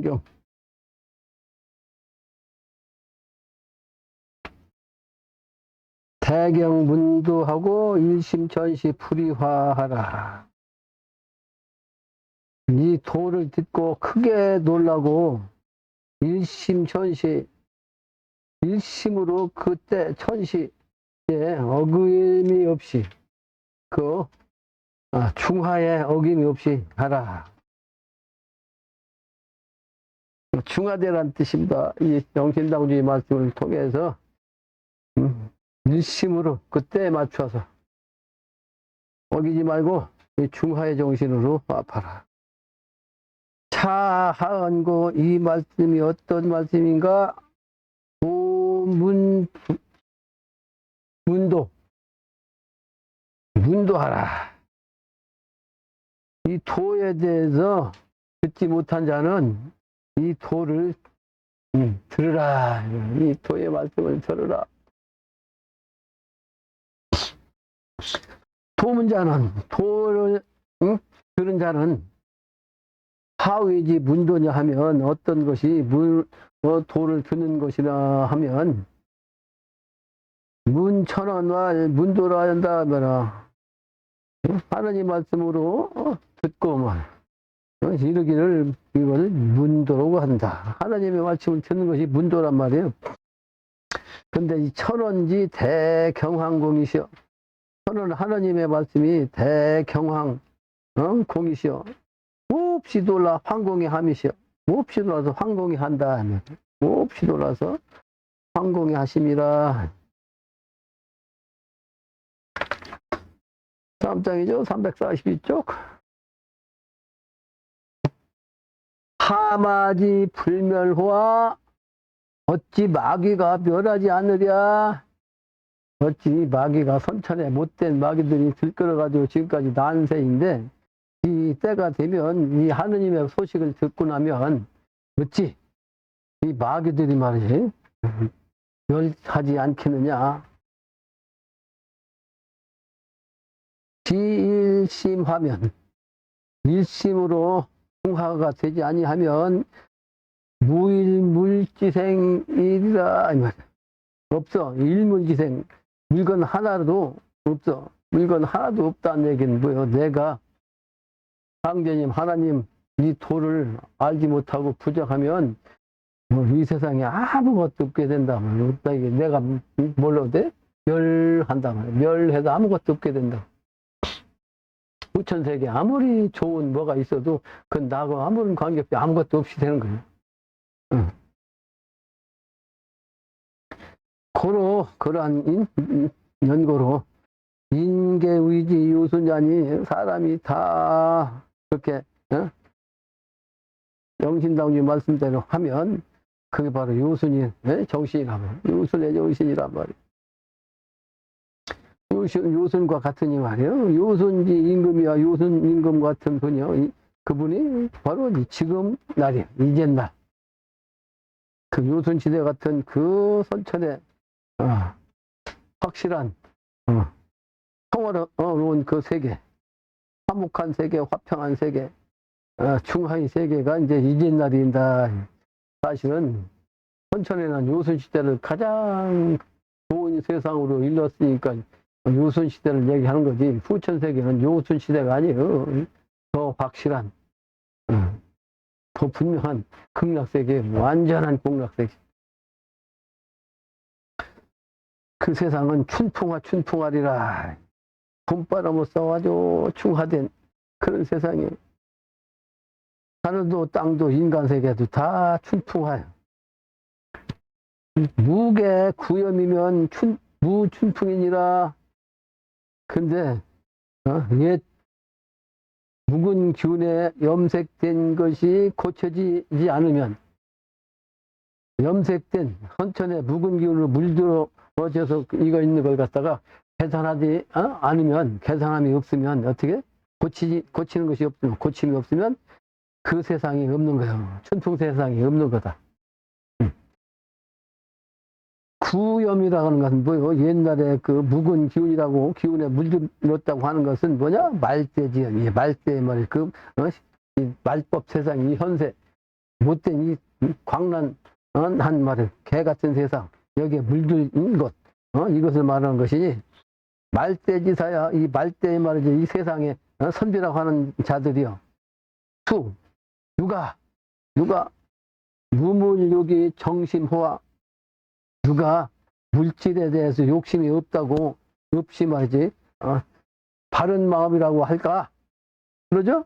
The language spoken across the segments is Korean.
성경 대경문도하고 일심전시 풀이화하라. 이 도를 듣고 크게 놀라고 일심전시, 일심으로 그때 천시에 어김이 없이 중하에 어김이 없이 하라. 중하대란 뜻입니다. 이 영신당주의 말씀을 통해서 일심으로 그때에 맞춰서 어기지 말고 중하의 정신으로 아파라. 차하언고 이 말씀이 어떤 말씀인가? 문도하라. 이 도에 대해서 듣지 못한 자는 이 도를 들으라. 이 도의 말씀을 들으라. 도문자는 도를 들은 자는 하위지 문도냐 하면 어떤 것이 도를 듣는 것이라 하면 문천원와 문도라 한다 하면 하나님 말씀으로 듣고만 이르기를 이걸 문도라고 한다. 하나님의 말씀을 듣는 것이 문도란 말이에요. 근데 이 천원지 대경황공이시여. 천원 하나님의 말씀이 대경황 공이시여. 몹시 놀라 황공의 함이시여. 몹시 놀라서 황공이 한다 하면 몹시 놀라서 황공의 하심이라. 다음 장이죠. 342쪽. 하마지 불멸호와 어찌 마귀가 멸하지 않으랴. 어찌 마귀가 선천에 못된 마귀들이 들끓어가지고 지금까지 난세인데 이 때가 되면 이 하느님의 소식을 듣고 나면 어찌 이 마귀들이 말이지 멸하지 않겠느냐. 지일심하면 일심으로 중하가 되지 아니하면 무일물지생이라. 없어. 일물지생. 물건 하나도 없어. 물건 하나도 없다는 얘기는 뭐예요? 내가 황제님 하나님 이 도를 알지 못하고 부정하면 이 세상에 아무것도 없게 된다. 없다. 이게 내가 뭘로 돼? 멸한다. 멸해도 아무것도 없게 된다. 부천세계 아무리 좋은 뭐가 있어도 그건 나하고 아무런 관계없이 아무것도 없이 되는 거예요. 그러한 연고로 인계의지 요순자니 사람이 다 그렇게 영신당주 말씀대로 하면 그게 바로 요순이 정신이라면 요순의 정신이란 말이에요. 요순과 같으니 말이에요. 요순지 임금이야. 요순 임금 같은 분이요. 그분이 바로 지금 날이에요. 이젠날. 그 요순시대 같은 그 선천의 확실한 평화로운 그 세계, 화목한 세계, 화평한 세계, 중하의 세계가 이제 이젠날인다. 사실은 선천에는 요순시대를 가장 좋은 세상으로 일렀으니까 요순시대를 얘기하는 거지. 후천세계는 요순시대가 아니에요. 더 확실한, 더 분명한 극락세계, 완전한 극락세계. 그 세상은 춘풍하리라. 봄바람을 쏘아줘 충하된 그런 세상에 하늘도 땅도 인간세계도 다 춘풍하여. 무게 구염이면 무춘풍이니라. 근데 옛 묵은 기운에 염색된 것이 고쳐지지 않으면 염색된 선천에 묵은 기운으로 물들어져서 이거 있는 걸 갖다가 계산하지 않으면 계산함이 없으면 어떻게 고치는 것이 없으면 고침이 없으면 그 세상이 없는 거예요. 춘풍 세상이 없는 거다. 구염이라고 하는 것은 뭐예요? 옛날에 그 묵은 기운이라고 기운에 물들었다고 하는 것은 뭐냐? 말대지요. 말대 말이 그 말법 세상 이 현세 못된 이 광란 한 말은 개 같은 세상, 여기에 물들인 것, 이것을 말하는 것이니, 말대지사야. 이 말대의 말이지, 이 세상에 선비라고 하는 자들이요. 누가 무물욕이 정심호화, 누가 물질에 대해서 욕심이 없다고, 없이 말이지, 바른 마음이라고 할까? 그러죠?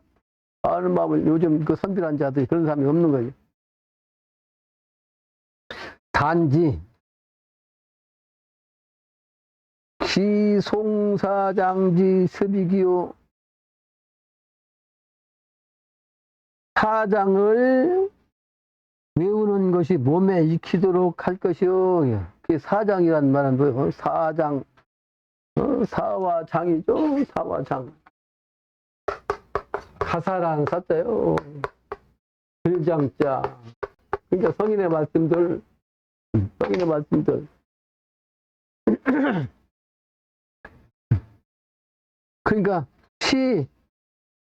바른 마음을, 요즘 그 선비란 자들이 그런 사람이 없는 거예요. 단지 기송사장지 습이기요, 사장을 외우는 것이 몸에 익히도록 할 것이요. 그게 사장이란 말은 뭐예요? 사장, 사화장이죠. 사화장. 가사란 사자요. 글장자. 그러니까 성인의 말씀들. 그러니까 시,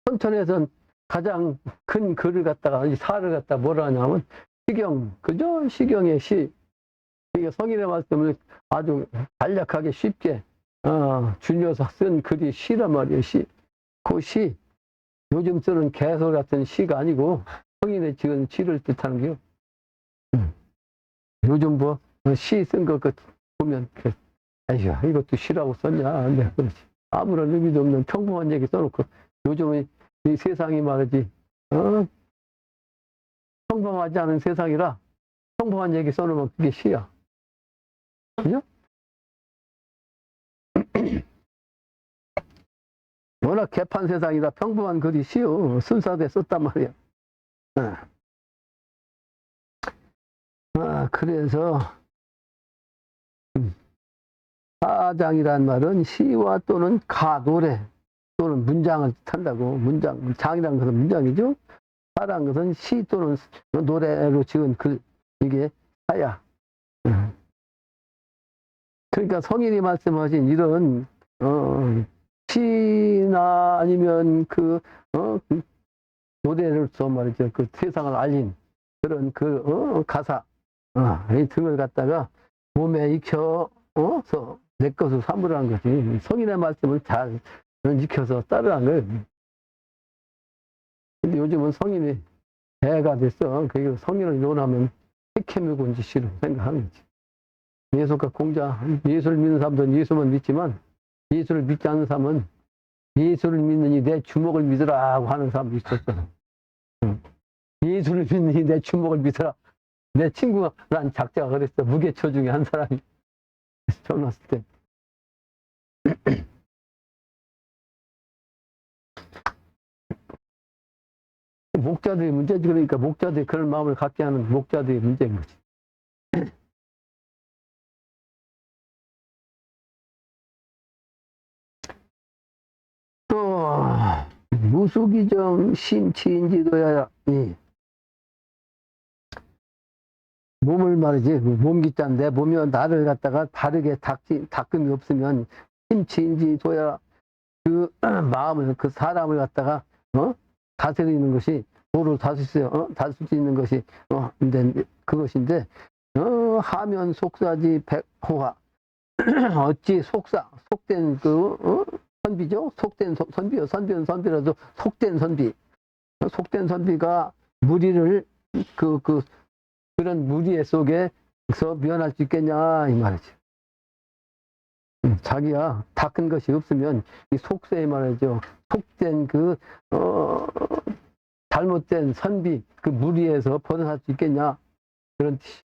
선천에선 가장 큰 글을 갖다가, 이 사를 갖다가 뭐라 하냐면 시경, 그죠? 시경의 시. 그러니까 성인의 말씀을 아주 간략하게 쉽게 줄여서 쓴 글이 시란 말이에요. 시. 그 시, 요즘 쓰는 개소 같은 시가 아니고 성인의 지은 시를 뜻하는 게요. 요즘 뭐 시 쓴 거 보면 에휴, 이것도 시라고 썼냐? 네, 그렇지. 아무런 의미도 없는 평범한 얘기 써놓고, 요즘은 이 세상이 말이지, 평범하지 않은 세상이라 평범한 얘기 써놓으면 그게 시야. 그죠? 워낙 개판 세상이라 평범한 글이 시요. 순사대 썼단 말이야. 그래서 사장이란 말은 시와 또는 노래 또는 문장을 뜻한다고. 장이라는 것은 문장이죠. 사라는 것은 시 또는 노래로 지은 글, 이게 사야. 그러니까 성인이 말씀하신 이런 시나 아니면 노래로서 말이죠, 그 세상을 알린 그런 가사 이 등을 갖다가 몸에 익혀서 내 것을 삼으라는 것이, 성인의 말씀을 잘 익혀서 따르라는 거예요. 근데 요즘은 성인이 애가 됐어. 그 성인을 논하면 핵해물고 짓이라고 생각하는 거지. 예술가 공자, 예수를 믿는 사람들은 예수만 믿지만, 예수를 믿지 않는 사람은 예수를 믿느니 내 주먹을 믿으라고 하는 사람도 있었어. 예수를 믿느니 내 주먹을 믿으라. 내 친구가, 난 작자가 그랬어. 무계초 중에 한 사람이 처음 왔을 때. 목자들이 문제지. 그러니까 목자들이 그런 마음을 갖게 하는 목자들이 문제인 거지. 또 무수기정 심치인지도야. 몸을 말이지, 몸기짠 내 몸이 나를 갖다가 바르게 닦음이 없으면 심치인지도야. 그 마음을, 그 사람을 갖다가 다스리는 것이, 도를 다스릴 수 있는 것이 근데 그것인데, 하면 속사지 백호화. 어찌 속된 선비죠? 속된 선비요. 선비는 선비라도 속된 선비. 속된 선비가 무리를 그런 무리 속에서 면할 수 있겠냐 이 말이지. 자기가 닦은 것이 없으면 이 속세에 말이죠. 속된 잘못된 선비, 그 무리에서 벗어날 수 있겠냐, 그런 뜻이.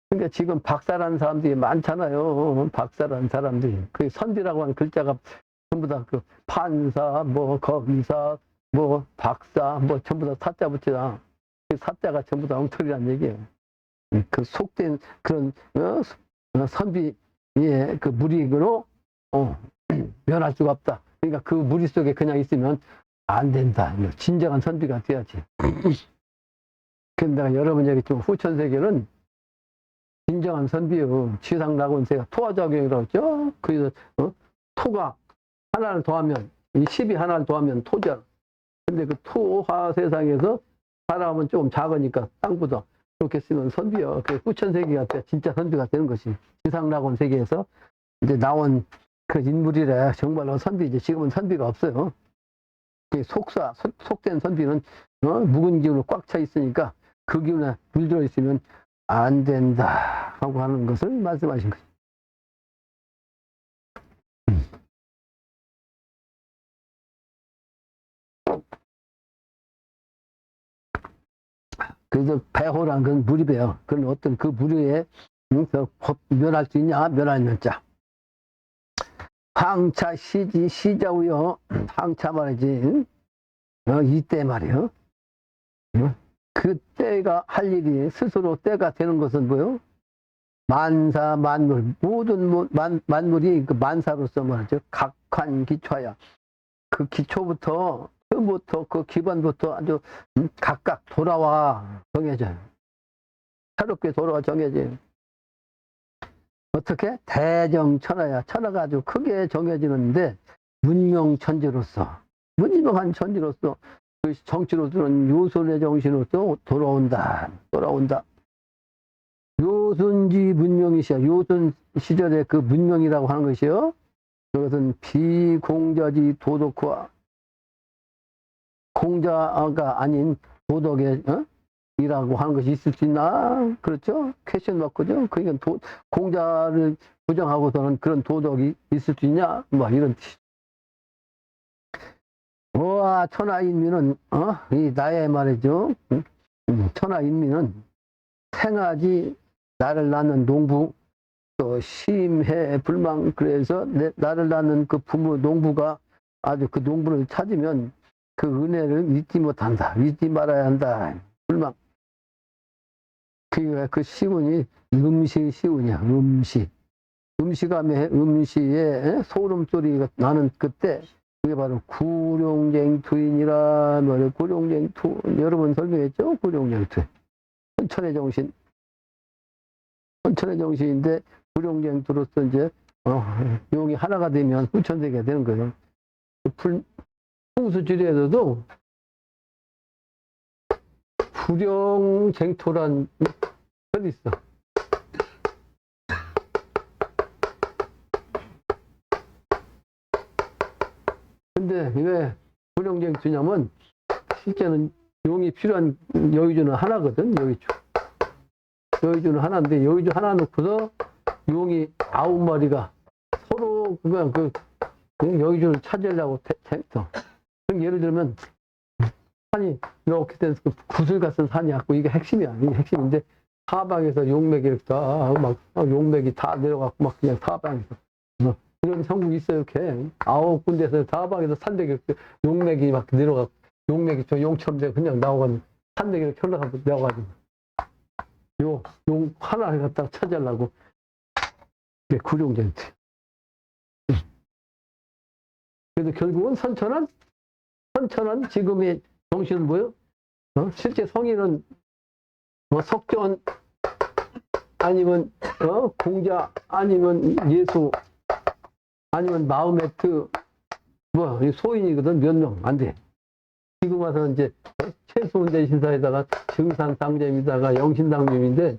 그러니까 지금 박사라는 사람들이 많잖아요. 박사라는 사람들이. 그 선비라고 하는 글자가 전부 다 그 판사, 뭐 검사, 뭐 박사, 뭐 전부 다 사자 붙이다. 그 사자가 전부 다 엉터리란 얘기예요. 그 속된 그런 선비의 그 무리로 면할 수가 없다. 그러니까 그 무리 속에 그냥 있으면 안 된다. 진정한 선비가 돼야지. 근데 내가 여러 번 얘기했지만 후천세계는 진정한 선비요. 지상낙원세가 토화작용이라고 했죠. 그래서 토가 하나를 더하면, 이 10이 하나를 더하면 토잖아. 근데 그 토화 세상에서 사람은 조금 작으니까 땅보다 그렇게 쓰면 선비요. 그 후천세계가 진짜 선비가 되는 것이 지상낙원 세계에서 이제 나온 그 인물이라 정말로 선비지. 지금은 선비가 없어요. 그 속된 선비는 묵은 기운으로 꽉 차 있으니까 그 기운에 물들어 있으면 안 된다 하고 하는 것을 말씀하신 거죠. 그래서 배호란 건 무리배요. 그건 어떤 그 무리에 멸할 수 있냐? 멸하는 자. 항차 시지 시자우요. 항차 말이지. 이때 말이요. 그 때가 할 일이 스스로 때가 되는 것은 뭐요? 만사 만물 모든 만물이 그 만사로서 말이죠. 각한 기초야. 그 기초부터 처음부터 그 기반부터 아주 각각 돌아와 정해져요. 새롭게 돌아와 정해져요. 어떻게? 대정천하야. 천하가 아주 크게 정해지는데 문명천지로서 문명한 천지로서 그 정치로서는 요손의 정신으로서 돌아온다. 요손지 문명이시야. 요손 시절에 그 문명이라고 하는 것이요. 그것은 비공자지 도덕화. 공자가 아닌 도덕의 이라고 하는 것이 있을 수 있나? 그렇죠? 퀘션 마크죠? 그러니까 공자를 부정하고서는 그런 도덕이 있을 수 있냐? 뭐 이런 뜻. 와, 천하인민은 이 나의 말이죠. 천하인민은 생하지 나를 낳는 농부 또 심해 불망. 그래서 나를 낳는 그 부모 농부가 아주 그 농부를 찾으면 그 은혜를 잊지 못한다. 잊지 말아야 한다. 불망. 그 시운이 음시 시운이야. 음시감의 음시에 소름소리가 나는 그때 그게 바로 구룡쟁투인이라 말이에요. 구룡쟁투. 여러분 설명했죠? 구룡쟁투. 천의 정신. 천의 정신인데 구룡쟁투로서 이제 용이 하나가 되면 후천세계가 되는 거예요. 풍수지리에서도 구룡쟁투란 편이 있어. 근데 왜 구룡쟁투냐면 실제는 용이 필요한 여의주는 하나거든. 여의주는 하나인데 여의주 하나 놓고서 용이 9마리가 서로 그냥 그 여의주를 찾으려고 했어. 예를 들면 산이 이렇게 돼서 그 구슬 같은 산이 있고 이게 핵심이야. 이게 핵심인데 사방에서 용맥이 이렇게 막 용맥이 다 내려가고 막 그냥 사방에서 이런 성국이 있어요. 이렇게 9군데에서 사방에서 산맥이 이렇게 용맥이 막 내려가고 용맥이 저 용처럼 되고 그냥 나오고 산맥이 이렇게 흘러가고 내려가지고 용 하나를 갖다가 찾으려고 이게 구룡쟁투. 그래서 결국은 선천은 지금의 정신은 뭐예요? 실제 성인은 석전 아니면 공자 아니면 예수 아니면 마호메트 소인이거든. 몇 명 안 돼. 지금 와서 이제 최수훈대 신사에다가 증산당점에다가 영신당점인데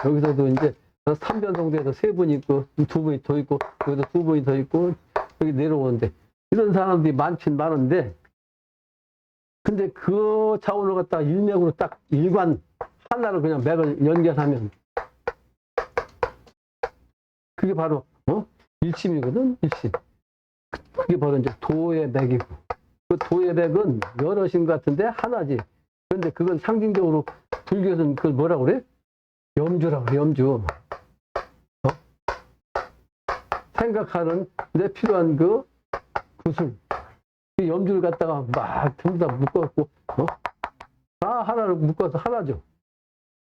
여기서도 이제 삼변성대에서 3분 있고 2분이 더 있고 여기서 2분이 더 있고 여기 내려오는데 이런 사람들이 많긴 많은데 근데 그 차원을 갖다가 일맥으로 딱 일관 하나로 그냥 맥을 연결하면 그게 바로 일심이거든. 일심. 그게 바로 이제 도의 맥이고 그 도의 맥은 여럿인 것 같은데 하나지. 그런데 그건 상징적으로 불교에서는 그걸 뭐라고 그래? 염주라고 그래. 염주. 생각하는 데 필요한 그 구슬. 그 염주를 갖다가 막 전부 다 묶어갖고 다 하나로 묶어서 하나죠.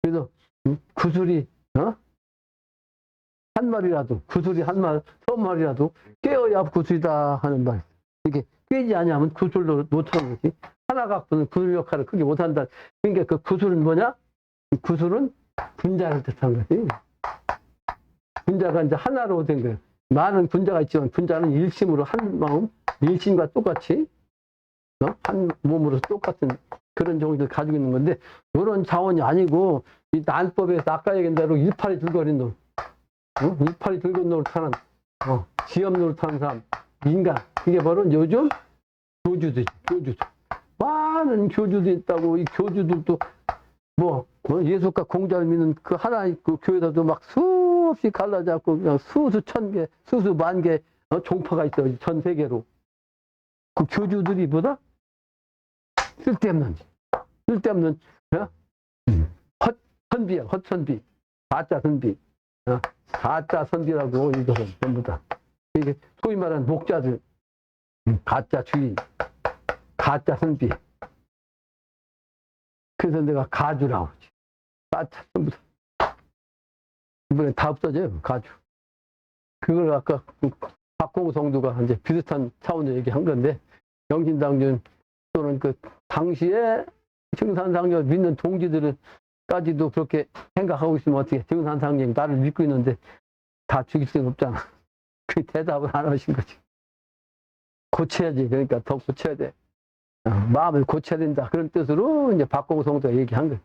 그래서 구슬이 한 마리라도 구슬이 한 마리라도 깨어야 구슬이다 하는 말. 이게 깨지 않으면 구슬로 못하는 거지. 하나 갖고는 구슬 역할을 크게 못한다. 그러니까 그 구슬은 뭐냐? 구슬은 분자를 뜻한 거지. 분자가 이제 하나로 된 거예요. 많은 분자가 있지만 분자는 일심으로 한 마음, 일심과 똑같이 한 몸으로 똑같은 그런 종들 가지고 있는 건데, 이런 자원이 아니고, 이 난법에서 아까 얘기한 대로 일팔이 들거린 놈, 일팔이 들건 노릇하는, 지엄 노릇하는 사람, 인간. 이게 바로 요즘 교주들, 교주들. 많은 교주도 있다고, 이 교주들도 예수과 공자를 믿는 그 하나의 그 교회에서도 막 수없이 갈라잡고, 그냥 수천 개, 수만 개 종파가 있어요. 전 세계로. 그 교주들이 보다 쓸데없는, 헛선비야, 헛선비. 가짜 선비. 가짜 선비라고 이것은 전부 다. 이게 소위 말하는 목자들, 가짜 주인, 가짜 선비. 그래서 내가 가주라고. 가짜 전부 다. 이번에 다 없어져요, 가주. 그걸 아까 박공우 성도가 이제 비슷한 차원으로 얘기한 건데, 영신당준 또는 그 당시에 증산상녀 믿는 동지들까지도 그렇게 생각하고 있으면 어떻게, 증산상녀 나를 믿고 있는데 다 죽일 수는 없잖아. 그 대답을 안 하신 거지. 고쳐야지. 그러니까 더 고쳐야 돼. 마음을 고쳐야 된다. 그런 뜻으로 이제 박공우 성도가 얘기한 거예요.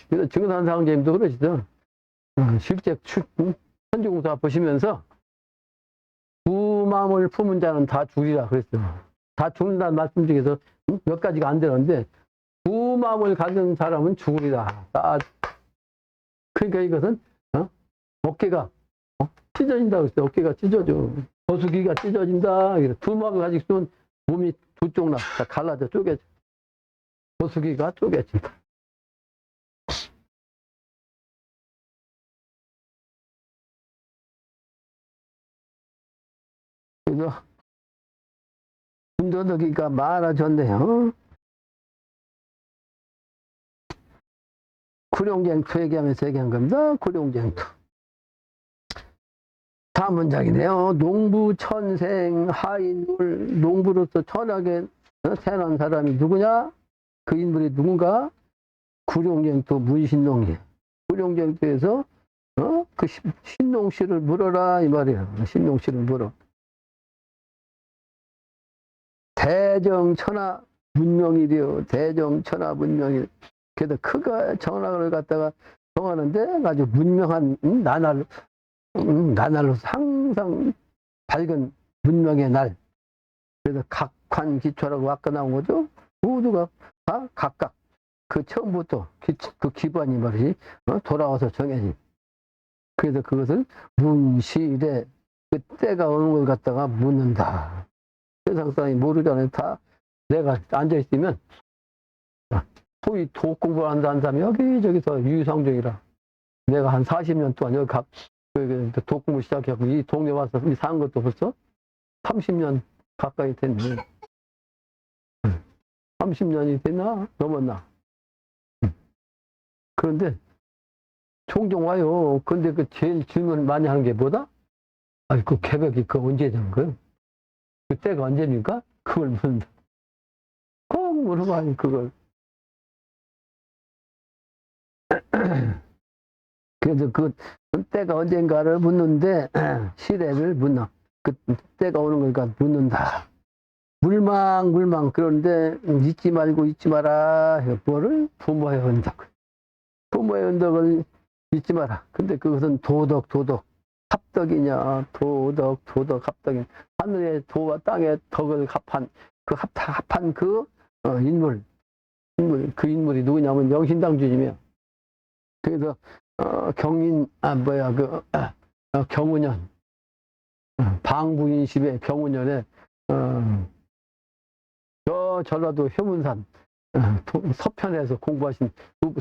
그래서 증산상녀님도 그러시죠. 실제 천주공사 보시면서 두 마음을 품은 자는 다 죽이라 그랬어요. 다 죽는다는 말씀 중에서 몇 가지가 안 되는데, 두 마음을 가진 사람은 죽으리라. 그러니까 이것은 어깨가 찢어진다 그랬어요. 어깨가 찢어져. 거수기가 찢어진다. 두 마음을 가지고 있으면 몸이 두 쪽 다 갈라져 쪼개져. 거수기가 쪼개진다. 그래서 군더더기가 많아졌네요. 구룡쟁투 얘기하면서 얘기한 겁니다. 구룡쟁투. 다음 문장이네요. 농부천생 하인물. 농부로서 천하게 태어난 사람이 누구냐? 그 인물이 누군가? 구룡쟁투 문신농이에요. 구룡쟁투에서 그 신농씨를 물어라 이 말이에요. 신농씨를 물어. 대정천하 문명이래요. 대정천하 문명이. 그래서 크가 전학을 갖다가 정하는데 아주 문명한 나날로 항상 밝은 문명의 날. 그래서 각환기초라고 아까 나온 거죠. 모두가 다 각각 그 처음부터 그 기반이 말이지 돌아와서 정해진. 그래서 그것을 문시래, 그 때가 오는 걸 갖다가 묻는다. 세상 사람이 모르잖아요. 다 내가 앉아있으면 소위 독 공부한다는 사람이 여기저기서 유유상종이라. 내가 한 40년 동안 여기 독 공부 시작하고 이 동네 와서 산 것도 벌써 30년 가까이 됐네. 30년이 됐나? 넘었나? 그런데 종종 와요. 근데 그 제일 질문 많이 하는 게 뭐다? 아니, 그 개벽이 그 언제 된 거예요? 그때가 언제입니까? 그걸 묻는다. 꼭 물어봐요, 그걸. 그래서 그 때가 언젠가를 묻는데, 시래를 묻나. 그 때가 오는 걸 묻는다. 물망. 그런데 잊지 말고 잊지 마라. 뭐를? 부모의 언덕. 부모의 언덕을 잊지 마라. 근데 그것은 도덕. 합덕이냐? 도덕, 합덕이냐? 하늘의 도와 땅의 덕을 합한 그 인물. 그 인물이 누구냐면 영신당주이며. 그래서 경운년, 방부인십의 경운년에 저 전라도 효문산 서편에서 공부하신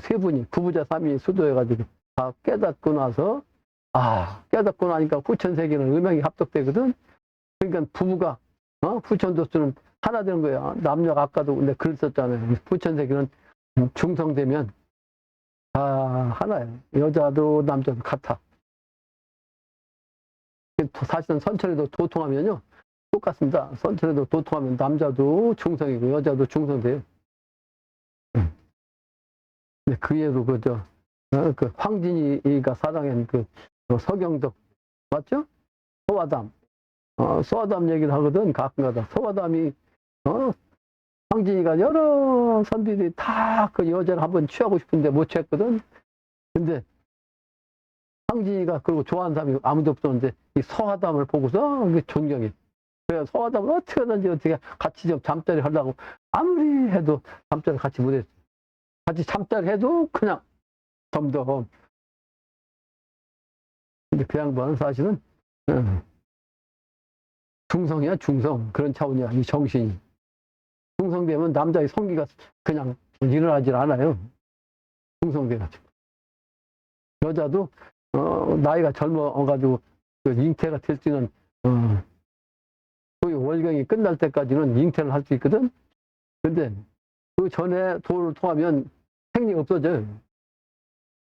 세 분이 부부자 삼이 수도해가지고 다 깨닫고 나서, 깨닫고 나니까 후천세계는 음양이 합덕되거든. 그러니까 부부가 후천도수는 하나 되는 거야. 남녀가 아까도 근데 글 썼잖아요. 후천세계는 중성되면 다 하나예요. 여자도 남자도 같아. 사실은 선천에도 도통하면요 똑같습니다. 선천에도 도통하면 남자도 중성이고 여자도 중성돼요. 근데 그 예로 그 황진이가 사랑한 그 서경덕 맞죠? 서화담. 서화담 얘기를 하거든 가끔가다. 서화담이 황진이가 여러 선비들이 다 그 여자를 한번 취하고 싶은데 못 취했거든. 근데 황진이가 그리고 좋아하는 사람이 아무도 없었는데 이 서화담을 보고서 존경해. 그래서 서화담을 어떻게 같이 좀 잠자리 하려고 아무리 해도 잠자리 같이 못했어. 같이 잠자리 해도 그냥 점점. 근데 그 양반은 사실은 중성이야, 중성. 그런 차원이야, 이 정신이. 중성되면 남자의 성기가 그냥 일어나질 않아요. 중성돼가지고. 여자도, 나이가 젊어가지고, 그 잉태가 될지는, 거의 월경이 끝날 때까지는 잉태를 할 수 있거든? 근데 그 전에 도를 통하면 생리가 없어져요.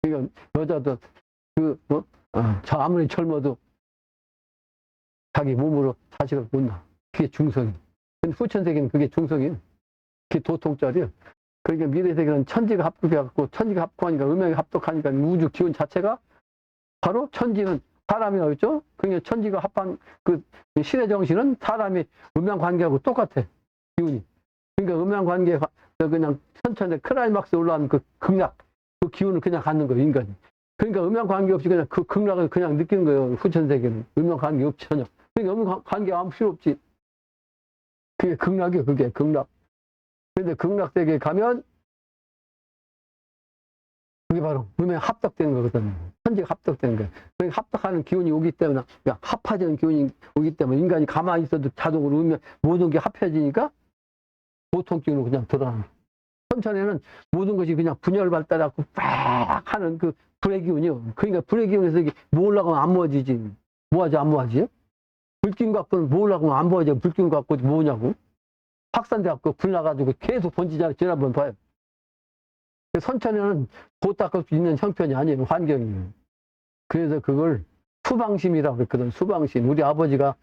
그러니까 여자도 저 아무리 젊어도 자기 몸으로 자식을 못 낳아. 그게 중성이. 근데 후천세계는 그게 중성이에요. 그게 도통짜리예요. 그러니까 미래세계는 천지가 합국해갖고 천지가 합국하니까 음양이 합독하니까 우주 기운 자체가 바로 천지는 사람이라고 했죠. 그러니까 천지가 합한 그 신의 정신은 사람이 음양 관계하고 똑같아. 기운이. 그러니까 음양 관계가 그냥 천천히 클라이막스에 올라가는 그 극락, 그 기운을 그냥 갖는 거예요, 인간이. 그러니까 음양 관계 없이 그냥 그 극락을 그냥 느끼는 거예요, 후천세계는. 음양 관계 없지, 전혀. 그러니까 음양 관계 아무 필요 없지. 그게 극락이에요, 그게 극락. 근데 극락세계에 가면 그게 바로 음양 합덕되는 거거든. 천지가 합덕되는 거예요. 그러니까 합덕하는 기운이 오기 때문에, 그러니까 합화되는 기운이 오기 때문에 인간이 가만히 있어도 자동으로 음양, 모든 게 합해지니까 보통적으로 그냥 드러나는 거예요. 천천에는 모든 것이 그냥 분열 발달하고 빡 하는 그 불의 기운이요. 그러니까 불의 기운에서 이게 모으려고 하면 안 모아지지. 모아지, 안 모아지? 불기운 갖고는 모으려고 하면 안 모아져. 불기운 갖고 뭐냐고. 확산돼 갖고 불 나가지고 계속 번지잖아요. 지난번 봐요. 선천에는 도 닦을 수 있는 형편이 아니에요. 환경이에요. 그래서 그걸 수방심이라고 그랬거든. 수방심. 우리 아버지가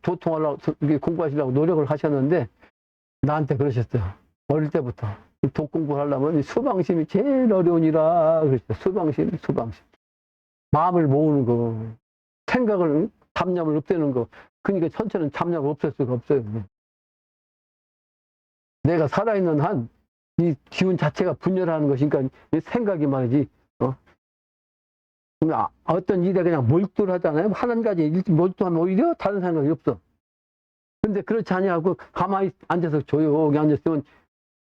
도통하려고, 공부하시려고 노력을 하셨는데 나한테 그러셨어요. 어릴 때부터. 독 공부를 하려면 수방심이 제일 어려우니라 그랬어요. 수방심, 수방심. 마음을 모으는 거. 생각을, 잡념을 없애는 거. 그러니까 천천은 잡념을 없앨 수가 없어요. 내가 살아있는 한 이 기운 자체가 분열하는 것이니까 이 생각이 말이지. 어떤 일에 그냥 몰두를 하잖아요. 한 가지 일 몰두하면 오히려 다른 생각이 없어. 근데 그렇지 아니하고 가만히 앉아서 조용히 앉았으면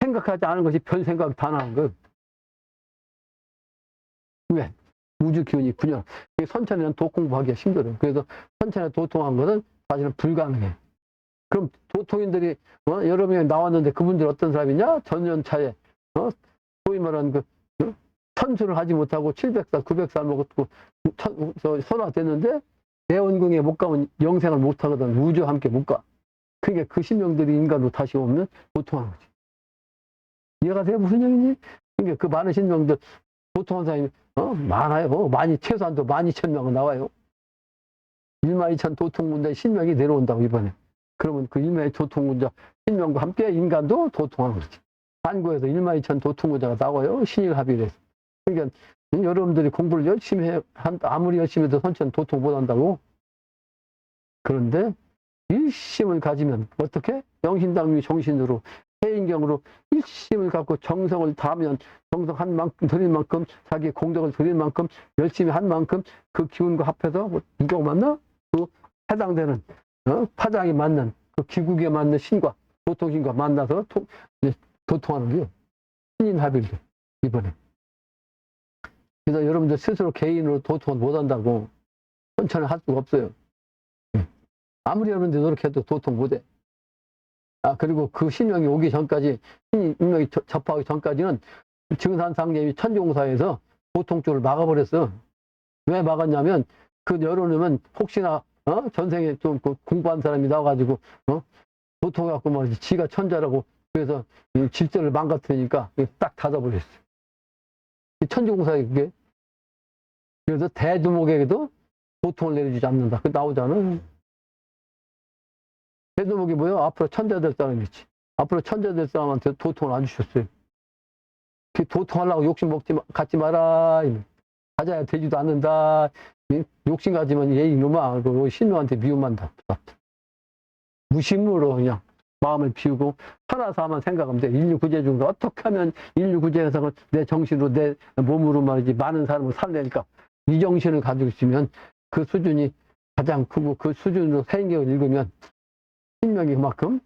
생각하지 않은 것이 별 생각이 다 나는 거예요. 왜? 우주 기운이 분열. 선천에는 도 공부하기가 힘들어요. 그래서 선천에 도통한 것은 사실은 불가능해. 그럼 도통인들이 여러 명이 나왔는데 그분들 어떤 사람이냐? 전년차에 소위 말하는 천수를 하지 못하고 700살, 900살 먹었고 선화됐는데 대원궁에 못 가면 영생을 못 하거든. 우주와 함께 못 가. 그러니까 그 신명들이 인간으로 다시 오면 도통하는 거지. 이해가 돼? 무슨 얘기니? 그러니까 그 많은 신명들 도통한 사람이 많아요. 많이 최소한도 12,000명은 나와요. 12,000 도통군자 신명이 내려온다고 이번에. 그러면 그 12,000 도통군자 신명과 함께 인간도 도통하는 거지. 한국에서 12,000 도통군자가 나와요. 신일합의를 해서. 그러니까 여러분들이 공부를 열심히 해, 아무리 열심히 해도 선천 도통 못 한다고. 그런데 일심을 가지면 어떻게? 영신당류 정신으로 해인경으로 일심을 갖고 정성을 다하면 정성 한 만큼 드릴 만큼 자기 공덕을 드릴 만큼 열심히 한 만큼 그 기운과 합해서 누가 만나? 그 해당되는 파장이 맞는 그 기국에 맞는 신과 도통신과 만나서 도통하는 게 신인합일도 이번에. 그래서 여러분들 스스로 개인으로 도통을 못한다고 선천을 할 수가 없어요. 아무리 여러분들 노력해도 도통 못해. 그리고 그 신명이 오기 전까지, 신명이 접하기 전까지는 증산상념이 천지공사에서 도통줄을 막아버렸어. 왜 막았냐면, 그 열어놓으면 혹시나, 전생에 좀 공부한 사람이 나와가지고, 도통해갖고 말이지, 지가 천자라고, 그래서 질서를 망가뜨리니까 딱 닫아버렸어. 천지공사에 그게. 그래서 대두목에게도 도통을 내려주지 않는다. 그 나오잖아. 대두목이 뭐예요? 앞으로 천자 될 사람이지. 앞으로 천자 될 사람한테 도통을 안 주셨어요. 그 도통하려고 욕심 갖지 마라. 가져야 되지도 않는다. 욕심 가지면 얘 이놈아. 신노한테 미움한다. 무심으로 그냥 마음을 비우고 하나사만 생각하면 돼. 인류 구제 중에 어떻게 하면 인류 구제에서 내 정신으로 내 몸으로 말이지 많은 사람을 살려니까 이 정신을 가지고 있으면 그 수준이 가장 크고 그 수준으로 생격을 읽으면 신명이 그만큼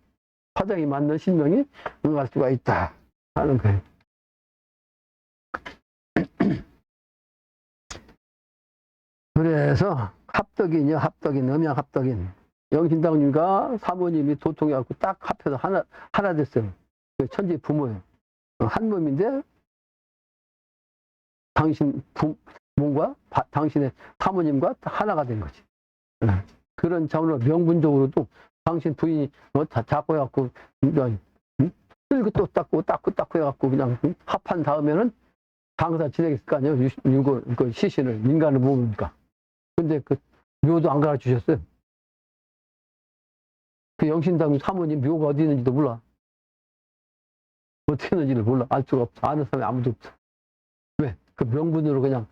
화장이 맞는 신명이 응할 수가 있다 하는 거예요. 그래서 합덕인이요, 합덕인, 음양합덕인. 영신당님과 사모님이 도통해갖고 딱 합해서 하나 됐어요. 천지 부모예요. 한 몸인데, 당신 부모가 당신의 사모님과 하나가 된 거지. 그런 차원으로 명분적으로도 당신 부인이 다 잡고 해갖고, 쓸고 또 닦고 해갖고 그냥 합한 다음에는 장사 지내겠을 거 아니에요. 그 시신을, 인간을 모으니까. 근데 그 묘도 안 가르쳐 주셨어요. 그 영신당 사모님 묘가 어디 있는지도 몰라. 어떻게 있는지를 몰라. 알 수가 없어. 아는 사람이 아무도 없어. 왜? 그 명분으로 그냥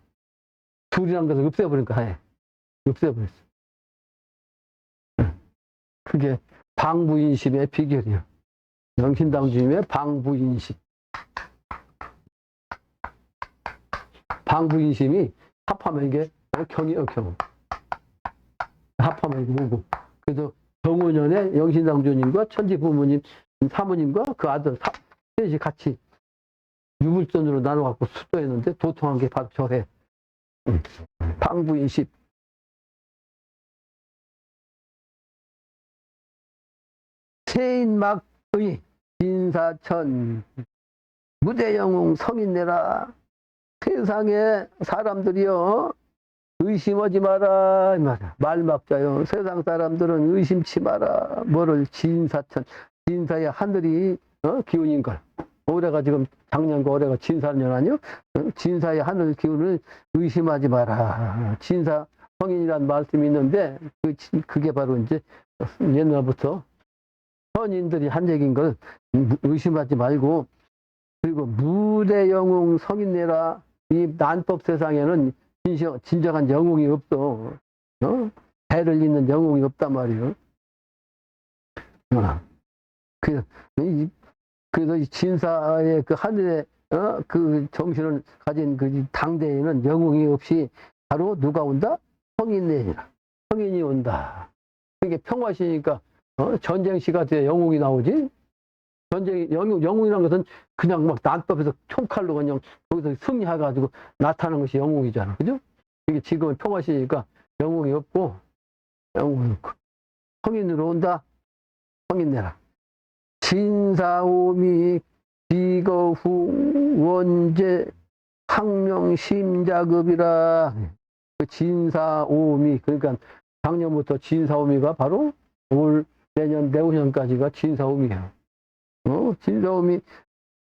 둘이란 것을 없애버리니까 해. 없애버렸어. 그게 방부인심의 비결이에요. 영신당 주님의 방부인심. 방부인심이 합하면 이게 경이요, 경. 합하면 이게 뭐고. 그래서 정원연의 영신당 주님과 천지 부모님, 사모님과 그 아들, 셋이 같이 유물선으로 나눠갖고 수도했는데 도통한 게 바로 저해. 방부인심. 세인막의 진사천 무대영웅 성인내라. 세상에 사람들이요 의심하지 마라 이 말이야. 말막자요. 세상 사람들은 의심치 마라. 뭐를 진사천, 진사의 하늘이 기운인 걸. 올해가 지금 작년과 올해가 진사년 아니요? 진사의 하늘 기운을 의심하지 마라. 진사 성인이라는 말씀이 있는데 그게 바로 이제 옛날부터 선인들이 한 얘기인 걸 의심하지 말고, 그리고 무대영웅 성인내라. 이 난법 세상에는 진정한 영웅이 없어. 배를 잇는 영웅이 없단 말이에요. 그래서 이 진사의 그 하늘의 그 정신을 가진 그 당대에는 영웅이 없이 바로 누가 온다? 성인내라. 성인이 온다. 그게 평화시니까 전쟁 시가 돼야 영웅이 나오지. 영웅이라는 것은 그냥 막 난법에서 총칼로 그냥 거기서 승리해가지고 나타나는 것이 영웅이잖아. 그죠? 이게 지금은 평화시니까 영웅이 없고, 영웅이 없고. 성인으로 온다? 성인내라. 진사오미 비거후 원제 항명심자급이라. 그 진사오미, 그러니까 작년부터 진사오미가 바로 올 내년 내후년까지가 진사오미예요. 진사오미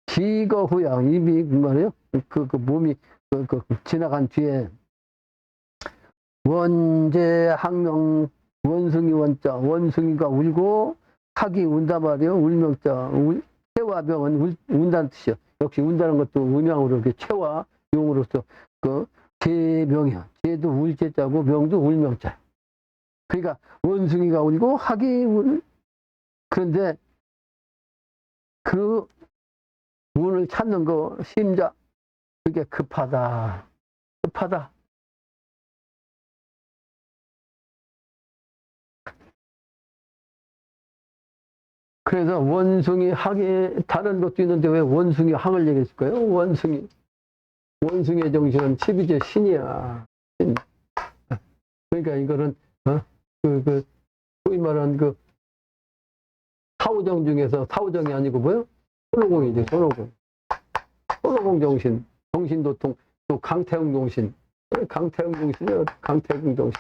기거후야. 입이 말이에요. 그 몸이 지나간 뒤에 원제 항명 원숭이 원자, 원숭이가 울고 학이 운다 말이에요. 울명자. 체와 병은 운다는 뜻이요. 역시 운다는 것도 음양으로 이렇게 체와 용으로서 그 제명이야. 제도 울제자고 명도 울명자. 그러니까 원숭이가 울고 학이 울. 그런데 그 운을 찾는 거 심자, 그게 급하다. 급하다. 그래서 원숭이 학이 다른 것도 있는데 왜 원숭이 학을 얘기했을까요? 원숭이의 정신은 12제 신이야. 신. 그러니까 이거는 소위 말하는 그 사오정 중에서 사오정이 아니고 뭐요? 손오공이죠. 손오공. 손오공 정신, 정신도통, 또 강태웅 정신. 강태웅 정신이요. 강태웅 정신.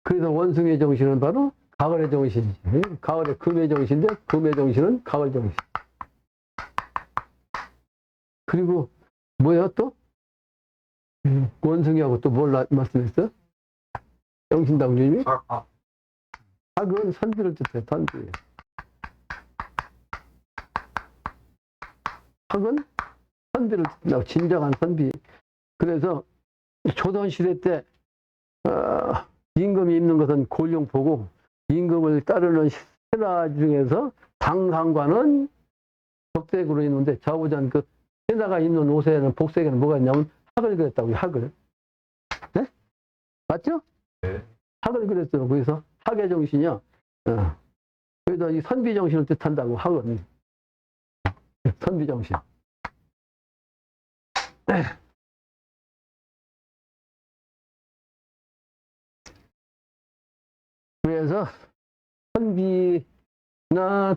그래서 원숭이의 정신은 바로 가을의 정신이지. 가을의 금의 정신인데 금의 정신은 가을 정신. 그리고 뭐야 또? 원숭이하고 또 뭘 말씀했어? 영신당 주님이? 그건 선비를 뜻해. 선비. 학은 선비를 뜻한다고. 진정한 선비. 그래서 조선시대 때 임금 임금이 입는 것은 골룡포고 임금을 따르는 신하 중에서 당상관은 적색으로 입는데 저보전 그 신하가 입는 옷에는 복색에는 뭐가 있냐면 학을 그렸다고요. 학을. 네? 맞죠? 네. 학을 그렸어요. 거기서 학의 정신이요. 그래서 이 선비 정신을 뜻한다고 학은. 선비 정신. 그래서 선비나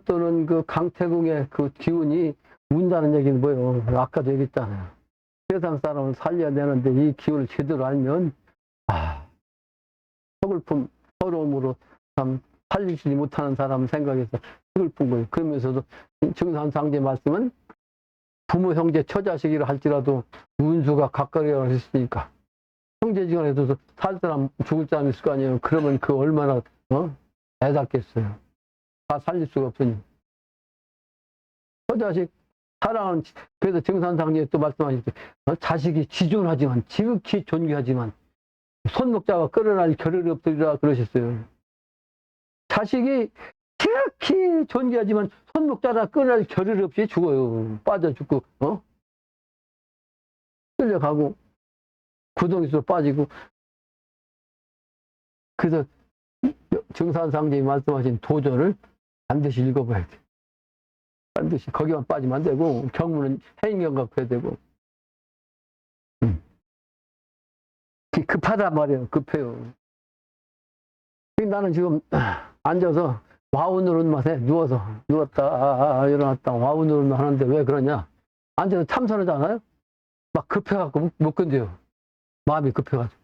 또는 그 강태궁의 그 기운이 운다는 얘기는 뭐예요? 아까도 얘기했잖아요. 세상 사람을 살려내는데 이 기운을 제대로 알면, 서글픔, 서러움으로 참 살리지 못하는 사람 생각해서 서글픈 거예요. 그러면서도 증산상제 말씀은 부모, 형제, 처자식이라 할지라도 운수가 각각이라고 했으니까 형제지간에도 살 사람, 죽을 사람 있을 거 아니에요. 그러면 그 얼마나 애답겠어요. 다 살릴 수가 없으니. 처자식 사랑은 그래서 증산상제에 또 말씀하실 때 자식이 지존하지만 지극히 존귀하지만 손목자가 끌어날 겨를이 없으리라 그러셨어요. 자식이 지극히 존귀하지만 손목자가 끌어날 겨를이 없이 죽어요. 빠져 죽고 끌려가고 구덩이로 빠지고. 그래서 증산상제에 말씀하신 도전을 반드시 읽어봐야 돼. 반드시 거기만 빠지면 안 되고 경문은 해인경 갖고 해야 되고. 급하단 말이에요. 급해요. 나는 지금 앉아서 와우누른 맛에 누웠다 일어났다 와우누른 하는데 왜 그러냐? 앉아서 참선하잖아요. 막 급해갖고 못 견뎌요. 마음이 급해가지고.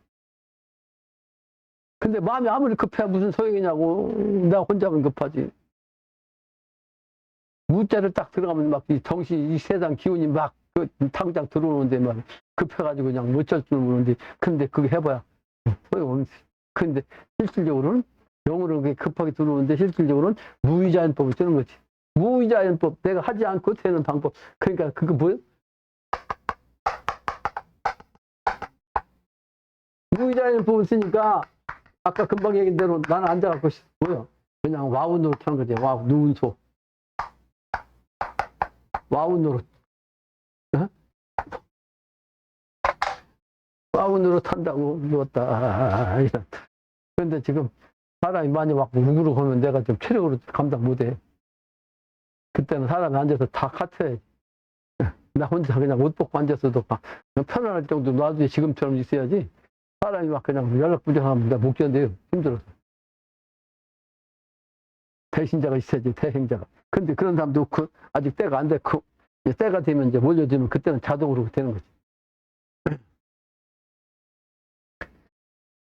근데 마음이 아무리 급해야 무슨 소용이냐고. 내가 혼자면 급하지. 무자를 딱 들어가면 막 이 정신, 이 세상 기운이 막 당장 들어오는데 막 급해가지고 그냥 못 찰 줄 모르는데, 근데 그거 해봐야 소용없지. 근데 실질적으로는 영으로 그게 급하게 들어오는데 실질적으로는 무의자연법을 쓰는 거지. 무의자연법, 내가 하지 않고 되는 방법. 그러니까 그거 뭐예요? 무의자연법을 쓰니까 아까 금방 얘기한 대로 나는 앉아갖고 뭐요? 그냥 와우 노릇 하는 거지. 와우, 누운 소. 와우 노릇. 와우 노릇 한다고 누웠다. 그런데 지금 사람이 많이 막 우그르고 하면 내가 좀 체력으로 감당 못해. 그때는 사람이 앉아서 다 카트해. 나 혼자 그냥 옷 벗고 앉았어도 막 편안할 정도 놔두지. 지금처럼 있어야지. 사람이 막 그냥 연락 부족하면 내가 못 견뎌요. 힘들어서. 대신자가 있어야지, 대행자가. 근데 그런 사람도 아직 때가 안 됐고, 때가 되면 이제 몰려주면 그때는 자동으로 되는 거지.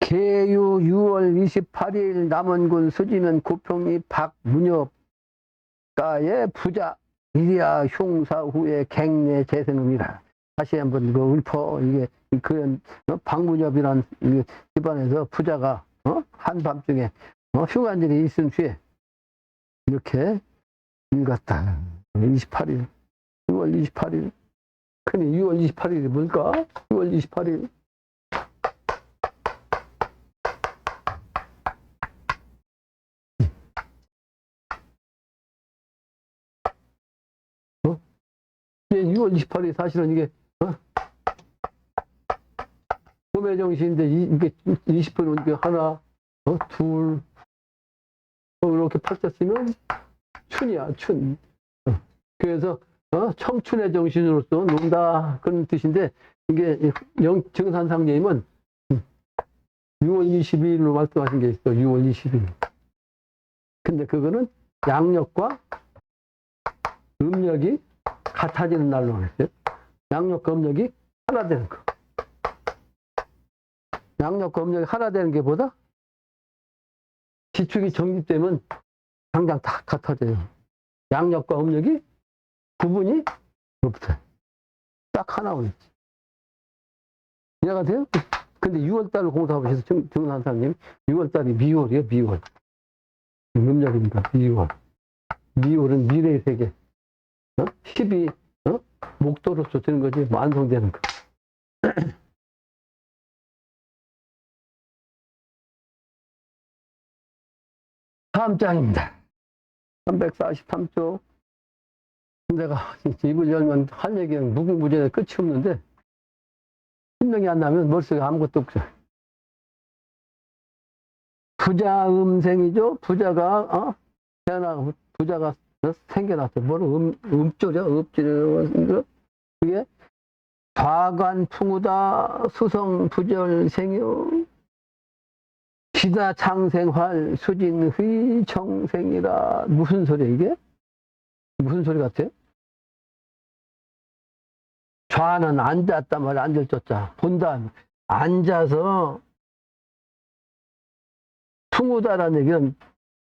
계유 6월 28일 남원군 수지면 고평리 박문엽가의 부자 이리야 흉사 후에 갱내 재생입니다. 다시 한번 그 읊어. 이게 그런 박문엽이란 집안에서 부자가 한밤중에 흉한 일이 있은 뒤에 이렇게 읽었다. 28일 6월 28일. 근데 6월 28일이 뭘까? 6월 28일. 이게 6월 28일 사실은 이게 봄의 정신인데 이게 20분 이게 하나, 둘, 이렇게 팔자 쓰면 춘이야, 춘. 그래서 청춘의 정신으로서 논다 그런 뜻인데 이게 증산상제임은 6월 22일로 말씀하신 게 있어. 6월 22일. 근데 그거는 양력과 음력이 같아지는 날로 했어요. 양력과 음력이 하나 되는 거. 양력과 음력이 하나 되는 게 보다 지축이 정립되면 당장 다 같아져요. 양력과 음력이 구분이 없어요. 딱 하나 오지. 이해가 돼요? 근데 6월달을 공사하셔서 증산상님 6월달이 미월이에요. 미월. 음력입니다. 미월. 미월은 미래의 세계. 10이 목도로서 되는 거지 완성되는 거. 다음 장입니다. 343쪽. 내가 입을 열면 할 얘기는 무궁무진해 끝이 없는데, 신명이 안 나면 머릿속에 아무것도 없죠. 부자 음생이죠. 부자가, 태어나고 부자가 생겨났어요. 뭐로 음조려? 읍조려? 그게 좌관풍우다 수성부절생이요. 기다창생활 수진의 정생이라. 무슨 소리야 이게? 무슨 소리 같아요? 좌는 앉았단 말이야. 앉을 쫓자. 본다. 앉아서 풍우다라는 얘기는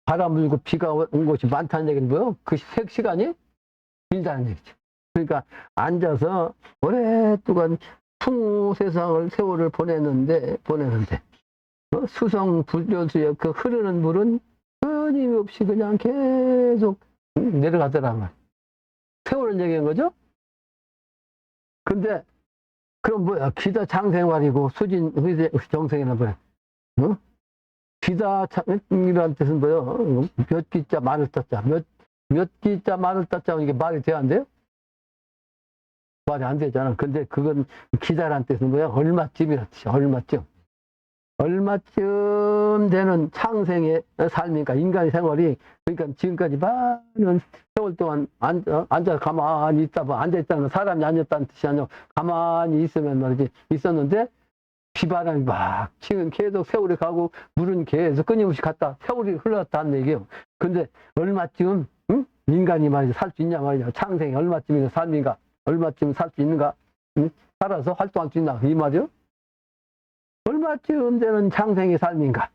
바람 불고 비가 온 곳이 많다는 얘기는 뭐예요? 그 시간이 길다는 얘기죠. 그러니까 앉아서 오랫동안 풍우 세상을 세월을 보내는데 수성 부조수의 그 흐르는 물은 끊임없이 그냥 계속 내려가더란 말이에요. 세월을 얘기한 거죠? 근데 그럼 뭐야? 기다창생활이고 수진 정생이란 뭐야? 기다창이라는 뜻은 뭐예요? 몇 기자 말을 땄자. 몇 기자 말을 땄자. 이게 말이 돼야 안 돼요? 말이 안 되잖아. 근데 그건 기다란 뜻은 뭐야? 얼마쯤이라는 뜻이야. 얼마쯤. 얼마쯤 되는 창생의 삶이니까 인간의 생활이, 그러니까 지금까지 많은 세월 동안 앉아 가만히 있다, 앉아있다는 건 사람이 앉았다는 뜻이 아니고 가만히 있으면 말이지, 있었는데 비바람이 막 치면 계속 세월이 가고 물은 계속 끊임없이 갔다, 세월이 흘렀다는 얘기예요. 근데 얼마쯤, 인간이 말이지 살 수 있냐 말이죠. 창생이 얼마쯤이나 삶인가, 얼마쯤 살 수 있는가, 살아서 활동할 수 있나, 이 말이요. 얼마쯤 되는 창생의 삶인가?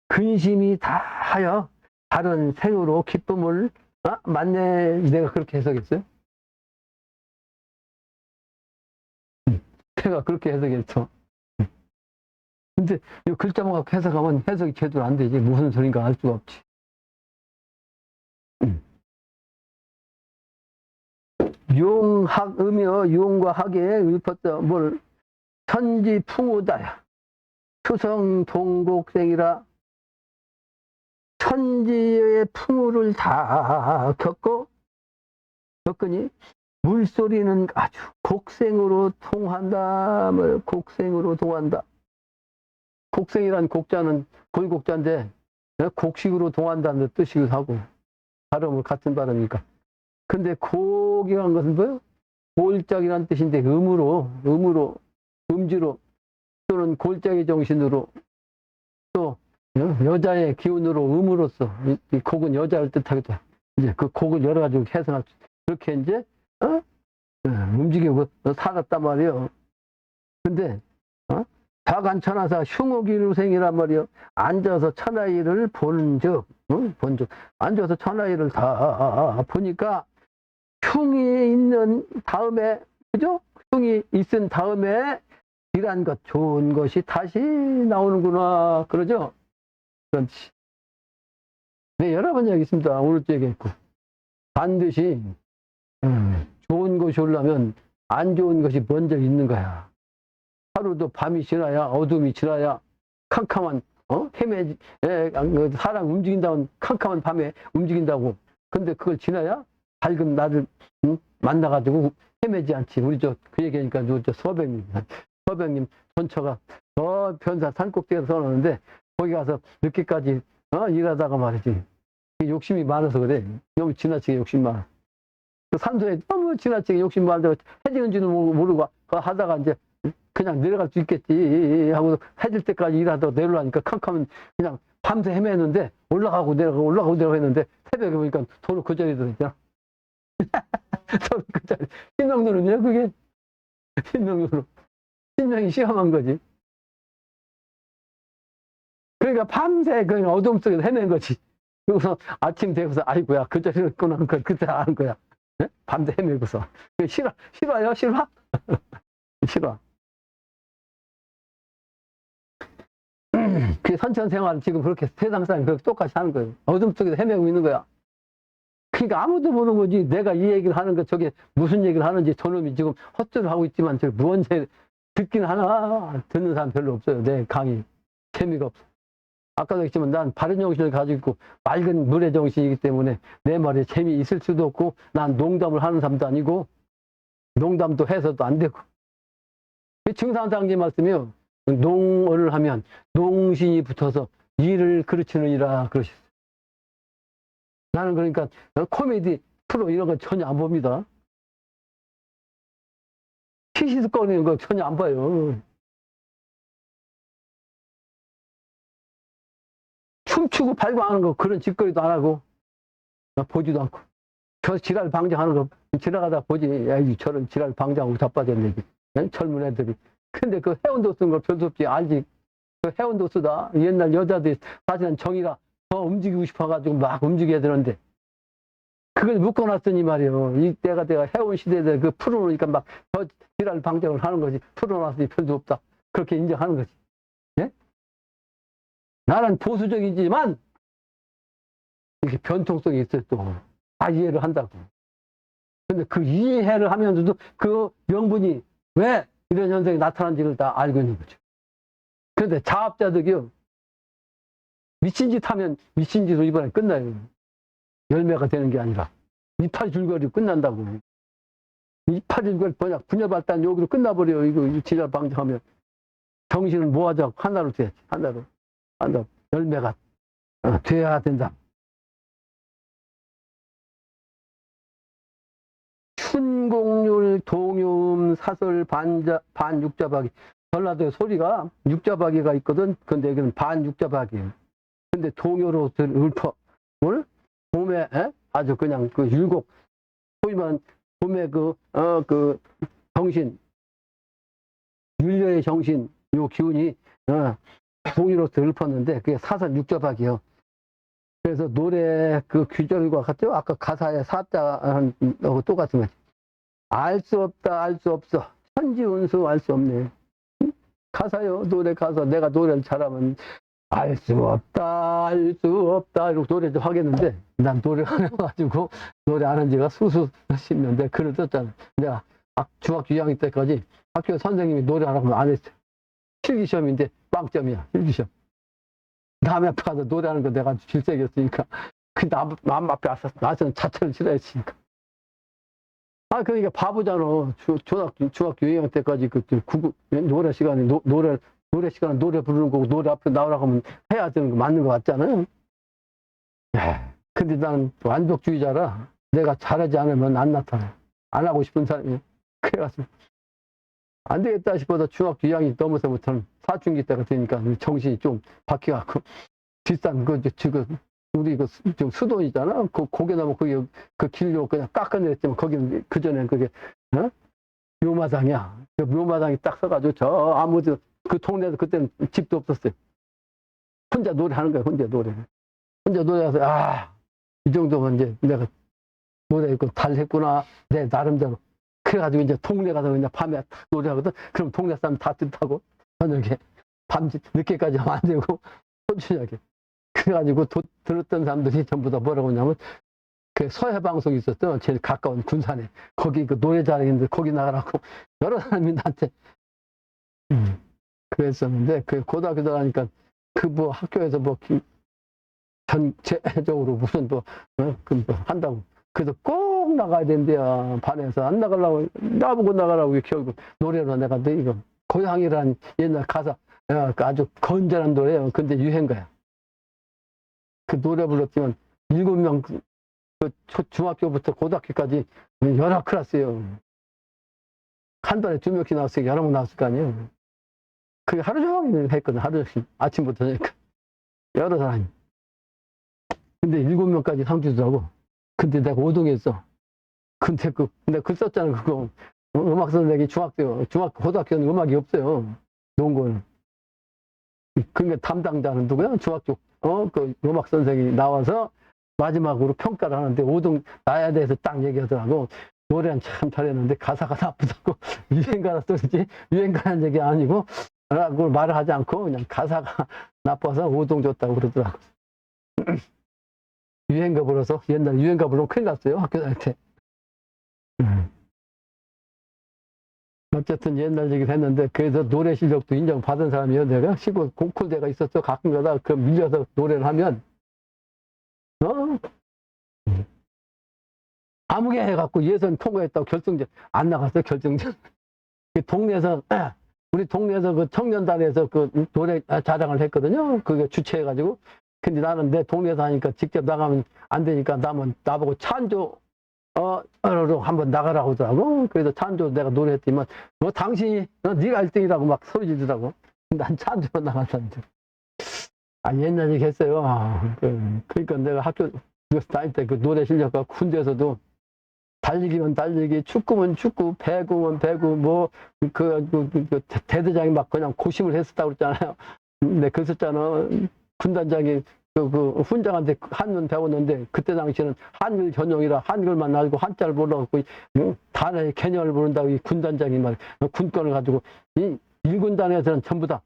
근심이 다하여 다른 생으로 기쁨을 만내. 내가 그렇게 해석했어요? 제가 그렇게 해석했어. 근데 이 글자만 갖고 해석하면 해석이 제대로 안 되지. 무슨 소린가 알 수가 없지. 용학음이요. 용과 학에 읊었다. 뭘 천지 풍우다야. 수성 동곡생이라. 천지의 풍우를 다 겪으니 물소리는 아주 곡생으로 통한다. 곡생으로 통한다. 곡생이란 곡자는 골곡자인데 곡식으로 통한다는 뜻이기도 하고, 발음을 같은 발음이니까. 근데 곡이라는 것은 뭐예요? 골짝이라는 뜻인데 음으로 음지로 또는 골짜기 정신으로 또 여자의 기운으로 음으로써 이 곡은 여자를 뜻하기도 해요. 이제 그 곡을 여러 가지로 해석할 수, 그렇게 이제 움직이고 살았단 말이에요. 근데 좌관천하사 흉옥일생이란 말이요. 앉아서 천하일을 본즉 앉아서 천하일을 다 보니까 흉이 있는 다음에, 그죠? 흉이 있은 다음에 일한 것, 좋은 것이 다시 나오는구나. 그러죠? 그렇지. 네, 여러 번 얘기했습니다. 오늘도 얘기했고. 반드시, 좋은 것이 오려면 안 좋은 것이 먼저 있는 거야. 하루도 밤이 지나야, 어둠이 지나야, 캄캄한, 사람 움직인다면 캄캄한 밤에 움직인다고. 근데 그걸 지나야 밝은 날을 만나가지고 헤매지 않지. 우리 그 얘기하니까 서백님 본처가 변사 산꼭대기에서 서는데 거기 가서 늦게까지 일하다가 말이지, 욕심이 많아서 그래. 너무 지나치게 욕심 많아. 그 산소에 너무 지나치게 욕심 많아서 해지는 줄은 모르고 하다가 이제 그냥 내려갈 수 있겠지 하고 해질 때까지 일하다가 내려가니까 캄캄한, 그냥 밤새 헤매는데 올라가고 내려가고 했는데 새벽에 보니까 도로 그 자리에 들어있잖아. 도로 그 자리. 신명노릇이야 그게. 신명노릇. 신명이 시험한 거지. 그러니까 밤새 그냥 어둠 속에서 헤맨 거지. 그래서 아침 되고서 아이고야 그 자리에 있구나. 그때 아는 거야. 네? 밤새 헤매고서. 싫어요? 싫어? 싫어. 그 선천 생활을 지금 그렇게 세상 사람이 그렇게 똑같이 하는 거예요. 어둠 속에서 헤매고 있는 거야. 그러니까 아무도 모르는 거지. 내가 이 얘기를 하는 거, 저게 무슨 얘기를 하는지 저놈이 지금 헛소리를 하고 있지만 저게 무언지 듣긴 하나 듣는 사람 별로 없어요. 내 강의 재미가 없어. 아까도 했지만 난 바른 정신을 가지고 있고 맑은 물의 정신이기 때문에 내 말에 재미있을 수도 없고 난 농담을 하는 사람도 아니고 농담도 해서도 안 되고 증산상제 말씀이요. 농어를 하면 농신이 붙어서 일을 그르치느니라 그러셨어요. 나는 그러니까 코미디 프로 이런 거 전혀 안 봅니다. 티시스 꺼내는 거 전혀 안 봐요. 춤추고 발광하는 거 그런 짓거리도 안 하고 보지도 않고 저 지랄 방장하는 거 지나가다 보지. 야, 저런 지랄 방장하고 자빠졌네. 젊은 애들이. 근데 그 해운도 쓰는 거 별수 없지. 알지? 그 해운도 쓰다. 옛날 여자들이 사실은 정의가 더 움직이고 싶어가지고 막 움직여야 되는데 그걸 묶어놨더니 말이에요. 이때가 내가 해운 시대에 그 풀어놓으니까 막 더 지랄 방장을 하는 거지. 풀어놨으니 별수 없다. 그렇게 인정하는 거지. 예? 나는 보수적이지만 이렇게 변통성이 있어요 또. 다 이해를 한다고. 근데 그 이해를 하면서도 그 명분이 왜 이런 현상이 나타난지를 다 알고 있는 거죠. 그런데 자업자득이요. 미친 짓 하면 미친 짓으로 이번에 끝나요. 열매가 되는 게 아니라. 이파리 줄거리로 끝난다고. 이파리 줄거리 뭐냐. 분열발단 여기로 끝나버려요. 이거 지랄 방지하면. 정신을 모아서 하나로 돼야지. 하나로. 열매가 돼야 된다. 춘공률, 동요음, 사설, 반육자박이. 전라도에 소리가 육자박이가 있거든. 근데 여기는 반육자박이에요. 근데 동요로 읊어을 봄에 아주 그냥 그 율곡 소위 말하는 봄에 그 정신 율려의 정신 요 기운이 동요로서 읊었는데 그게 사설 육자박이에요. 그래서 노래 그 귀절과 같죠? 아까 가사에 사자하고 똑같은 거지. 알 수 없다, 알 수 없어. 천지운수 알 수 없네. 가사요, 노래 가사. 내가 노래를 잘하면 알 수 없다, 알 수 없다. 이렇게 노래 좀 하겠는데, 난 노래 안 해가지고, 노래 안 한 지가 수십 년대 글을 썼잖아. 내가 중학교 2학년 때까지 학교 선생님이 노래 하라고 안 했어. 필기시험인데 빵점이야, 필기시험. 남 앞에 가서 노래하는 거 내가 질색이었으니까. 그 남 앞에 나서는 자체를 싫어했으니까. 그러니까 바보잖아. 중학교 2학년 때까지 노래 시간에 노래 시간에 노래 부르는 거고 노래 앞에 나오라고 하면 해야 되는 거 맞는 거 같잖아요. 근데 나는 완벽주의자라 내가 잘하지 않으면 안 나타나. 안 하고 싶은 사람이. 그래가지고 안 되겠다 싶어서 중학교 2학년 넘어서부터는 사춘기 때가 되니까 정신이 좀 바뀌어갖고 비싼 우리 좀 수돈이잖아. 고개 나면 그 길로 그냥 깎아내렸지만 거기는 그전엔 그게 묘마당이야. 그 묘마당이 딱 서가지고 저 아무도 그 동네에서 그때는 집도 없었어요. 혼자 노래하는 거야. 혼자 노래해서 이 정도면 이제 내가 노래 있고 잘했구나. 내 나름대로. 그래가지고 이제 동네 가서 그냥 밤에 딱 노래하거든. 그럼 동네 사람 다 듣다고 저녁에 밤 늦게까지 하면 안 되고 손주하게. 그래가지고 들었던 사람들이 전부 다 뭐라고 하냐면 그 서해방송이 있었죠. 제일 가까운 군산에. 거기 그 노래 잘하는데 거기 나가라고 여러 사람이 나한테 그랬었는데 그 고등학교 들어가니까 그 학교에서 전체적으로 무슨 한다고. 그래서 꼭 나가야 된대요. 반에서 안 나가려고 나보고 나가라고 결국 노래로 내가 이거 고향이란 옛날 가사 아주 건전한 노래예요. 근데 유행가야. 그 노래 불렀지만 7명 그 중학교부터 고등학교까지 여러 클래스예요. 한 달에 2명씩 나왔으니까 여러 명 나왔을 거 아니에요. 그게 하루 종일 했거든. 하루 종일 아침부터 저녁까지 여러 사람이. 근데 7명까지 상주더라고. 근데 내가 5동에 있어. 근데 내가 글 썼잖아. 그거 음악 선생님이 고등학교는 음악이 없어요. 농구는. 그러니까 담당자는 누구야? 중학교 그 음악 선생이 나와서 마지막으로 평가를 하는데 5등 나야 돼서 딱 얘기하더라고. 노래는 참 잘했는데 가사가 나쁘다고. 유행가라 소리지 유행가라는 얘기 아니고 그걸 말을 하지 않고 그냥 가사가 나빠서 5등 줬다고 그러더라고. 유행가 불러서 옛날 유행가 부르면 큰일 났어요. 학교 다닐 때. 어쨌든 옛날 얘기를 했는데, 그래서 노래 실력도 인정받은 사람이요. 내가 시골 콩쿨대가 있었어. 가끔 가다 그 밀려서 노래를 하면, 아무개 해갖고 예선 통과했다고 결승전 안 나갔어. 결승전. 그 동네에서, 우리 동네에서 그 청년단에서 그 노래 자랑을 했거든요. 그게 주최해가지고. 근데 나는 내 동네에서 하니까 직접 나가면 안 되니까 나보고 찬조, 로 한번 나가라고 하더라고. 그래서 찬조 내가 노래했더니만, 당신이, 네가 1등이라고 막 소리 지르더라고. 난 찬조로 나갔는데. 옛날 얘기 했어요. 그러니까 내가 학교 다닐 때 그 노래 실력과 군대에서도 달리기면 달리기, 축구면 축구, 배구면 배구, 대대장이 막 그냥 고심을 했었다고 그랬잖아요. 근데 그랬었잖아. 군단장이 그 훈장한테 한문 배웠는데, 그때 당시에는 한글 전용이라 한글만 알고 한자를 몰라갖고, 단어의 개념을 모른다고 이 군단장이 막 군권을 가지고, 이 1군단에서는 전부 다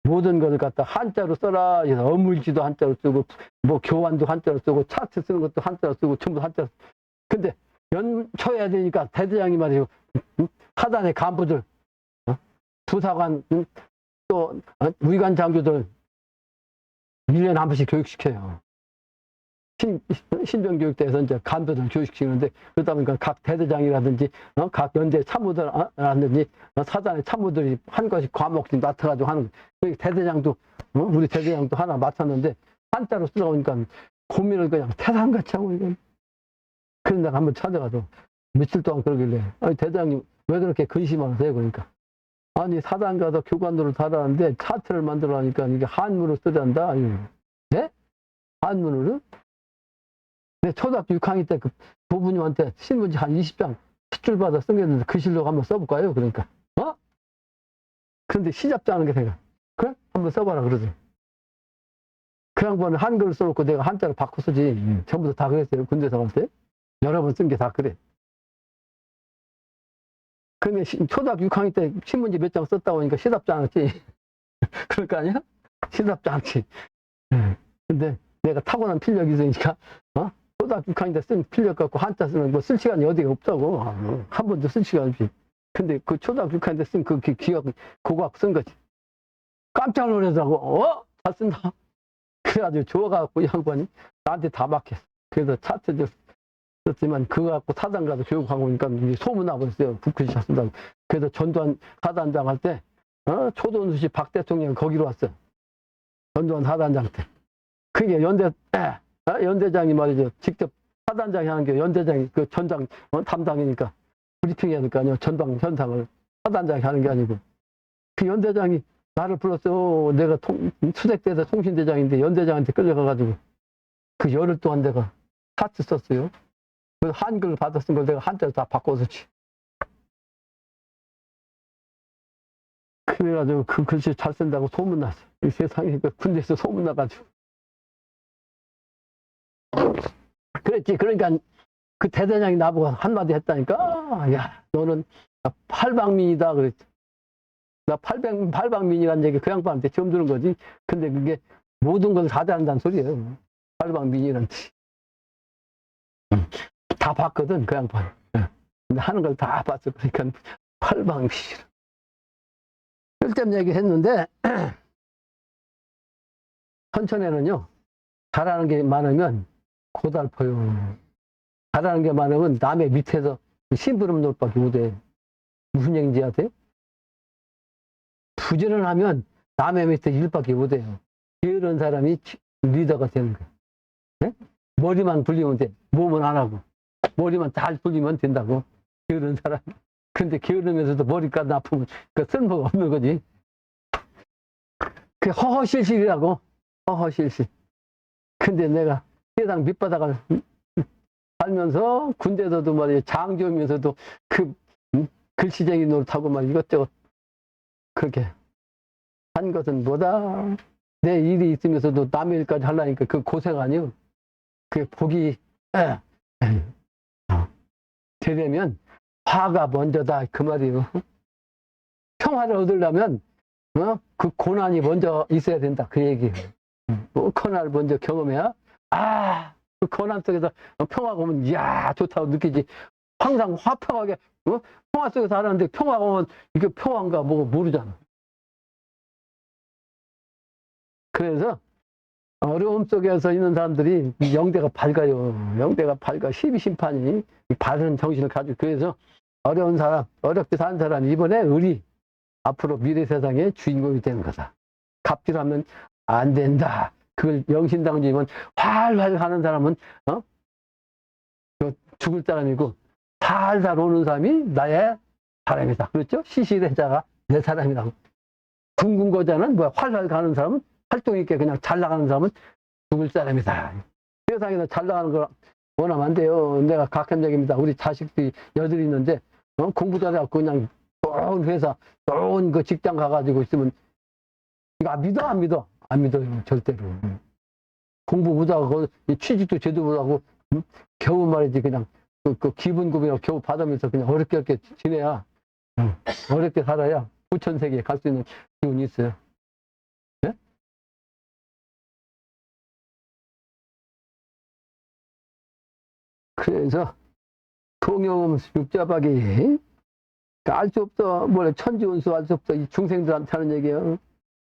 모든 것을 갖다 한자로 써라. 그래서 어물지도 한자로 쓰고, 교환도 한자로 쓰고, 차트 쓰는 것도 한자로 쓰고, 전부 한자로 쓰고. 근데 연초해야 되니까 대대장이 말이죠. 하단의 간부들, 부사관, 또 위관 장교들 1년에 한 번씩 교육시켜요. 신병교육대에서 이제 간부들 교육시키는데, 그러다 보니까 각 대대장이라든지, 각 연대 참모들이라든지, 사단의 참모들이 한 것씩 과목씩 맡아가지고 하는 거예요. 대대장도, 우리 대대장도 하나 맡았는데, 한자로 쓰다 보니까 고민을 그냥 태산같이 하고, 이건. 그런 데가 한번 찾아가서 며칠 동안 그러길래, 대장님, 왜 그렇게 근심하세요? 그러니까. 아니, 사단 가서 교관들을 달았는데 차트를 만들어 하니까 이게 한문으로 쓰란다. 네? 한문으로? 내 초등학교 6학년 때 그 부부님한테 신문지 한 20장 핏줄 받아 쓴겠는데 그 실력 한번 써볼까요? 그러니까. 근데 시잡지 않은 게 내가. 그래? 한번 써봐라 그러지. 그 양반은 한글을 써놓고 내가 한자를 바꿔 쓰지. 전부 다 그랬어요. 군대에서 갈 때. 여러 번 쓴 게 다 그래. 근데 초등학교 6학년 때 신문지 몇 장 썼다고 하니까 시답지 않았지. 그럴 거 아니야? 시답지 않지. 근데 내가 타고난 필력이 있으니까, 초등학교 6학년 때 쓴 필력 갖고 한자 쓰는 거 쓸 시간이 어디가 없다고. 한 번도 쓸 시간이 없지. 근데 그 초등학교 6학년 때 쓴 그 기억, 그거 쓴 거지. 깜짝 놀라더라고. 잘 쓴다. 그래가지고 좋아갖고 이 양반이 나한테 다 맡겼어. 그래서 차트 썼지만 그거 갖고 사단 가서 교육하고 오니까 소문나고 있어요. 북크시 잘 쓴다고. 그래서 전두환 사단장 할 때, 초돈수 씨 박 대통령 거기로 왔어. 전두환 사단장 때. 그게 연대장이 말이죠. 직접 사단장이 하는 게 연대장이 그 전장 담당이니까 브리핑 해야 될 거 아니에요. 전방 현상을 사단장이 하는 게 아니고. 그 연대장이 나를 불렀어. 내가 수색대에서 통신대장인데 연대장한테 끌려가가지고 그 열흘 동안 내가 차트 썼어요. 그 한글 받아 쓴 걸 내가 한자로 다 바꿔서지. 그래가지고 그 글씨 잘 쓴다고 소문났어. 이 세상에 그 군대에서 소문나가지고. 그랬지. 그러니까 그 대대장이 나보고 한마디 했다니까. 야, 너는 팔방민이다. 그랬지. 나 팔방민이라는 얘기 그 양반한테 처음 들은 거지. 근데 그게 모든 걸 다 잘한다는 소리예요. 팔방민이라는 뜻이. 다 봤거든, 그 양반. 근데 하는 걸 다 봤어. 그러니까 팔방민이라. 쓸데없는 얘기 했는데, 천천에는요, 잘하는 게 많으면 고달퍼요. 잘하는 게 많으면 남의 밑에서 심부름 놀밖에 못해. 무슨 얘기인지 아세요? 부지런하면 남의 밑에 일밖에 못해요. 게으른 사람이 리더가 되는 거예요. 네? 머리만 굴리면 돼. 몸은 안 하고. 머리만 잘 굴리면 된다고. 게으른 사람. 근데 게으르면서도 머리까지 아프면 그 쓸모가 없는 거지. 그게 허허실실이라고. 허허실실. 근데 내가 세상 밑바닥을 살면서 군대에서도 말이야 장교면서도 그 글씨쟁이 노릇하고 막 이것저것 그렇게 한 것은 뭐다. 내 일이 있으면서도 남의 일까지 하려니까 그 고생 아니요. 그 복이 되려면 화가 먼저다 그 말이에요. 평화를 얻으려면 그 고난이 먼저 있어야 된다 그 얘기예요. 고난을 먼저 경험해야 그 고난 속에서 평화가 오면 이야 좋다고 느끼지. 항상 화평하게 평화 속에 살았는데 평화가 오면 이게 평화인가 뭐가 모르잖아. 그래서 어려움 속에서 있는 사람들이 영대가 밝아요. 영대가 밝아. 12심판이 바른 정신을 가지고. 그래서 어려운 사람, 어렵게 사는 사람이 이번에 의리, 앞으로 미래 세상의 주인공이 되는 거다. 갑질하면 안 된다. 그걸 영신당주이면 활활 하는 사람은 죽을 사람이고 살살 오는 사람이 나의 사람이다. 그렇죠? 시시대자가 내 사람이라고. 궁금거자는 뭐야? 활활 가는 사람은 활동 있게 그냥 잘 나가는 사람은 죽을 사람이다. 세상에서 잘 나가는 걸 원하면 안 돼요. 내가 각현적입니다. 우리 자식들이 여덟 있는데 공부 잘해갖고 그냥 좋은 회사, 좋은 그 직장 가가지고 있으면 이거 믿어? 안 믿어? 안 믿어요. 절대로. 공부 못하고 취직도 제대로 못하고 겨우 말이지 그냥 그 기분급이라고 겨우 받으면서 그냥 어렵게 지내야 어렵게 살아야 부천세계에 갈 수 있는 기운이 있어요. 네? 그래서 통영 육자박이 알 수 없어. 뭐래 천지운수 알 수 없어. 이 중생들한테 하는 얘기예요.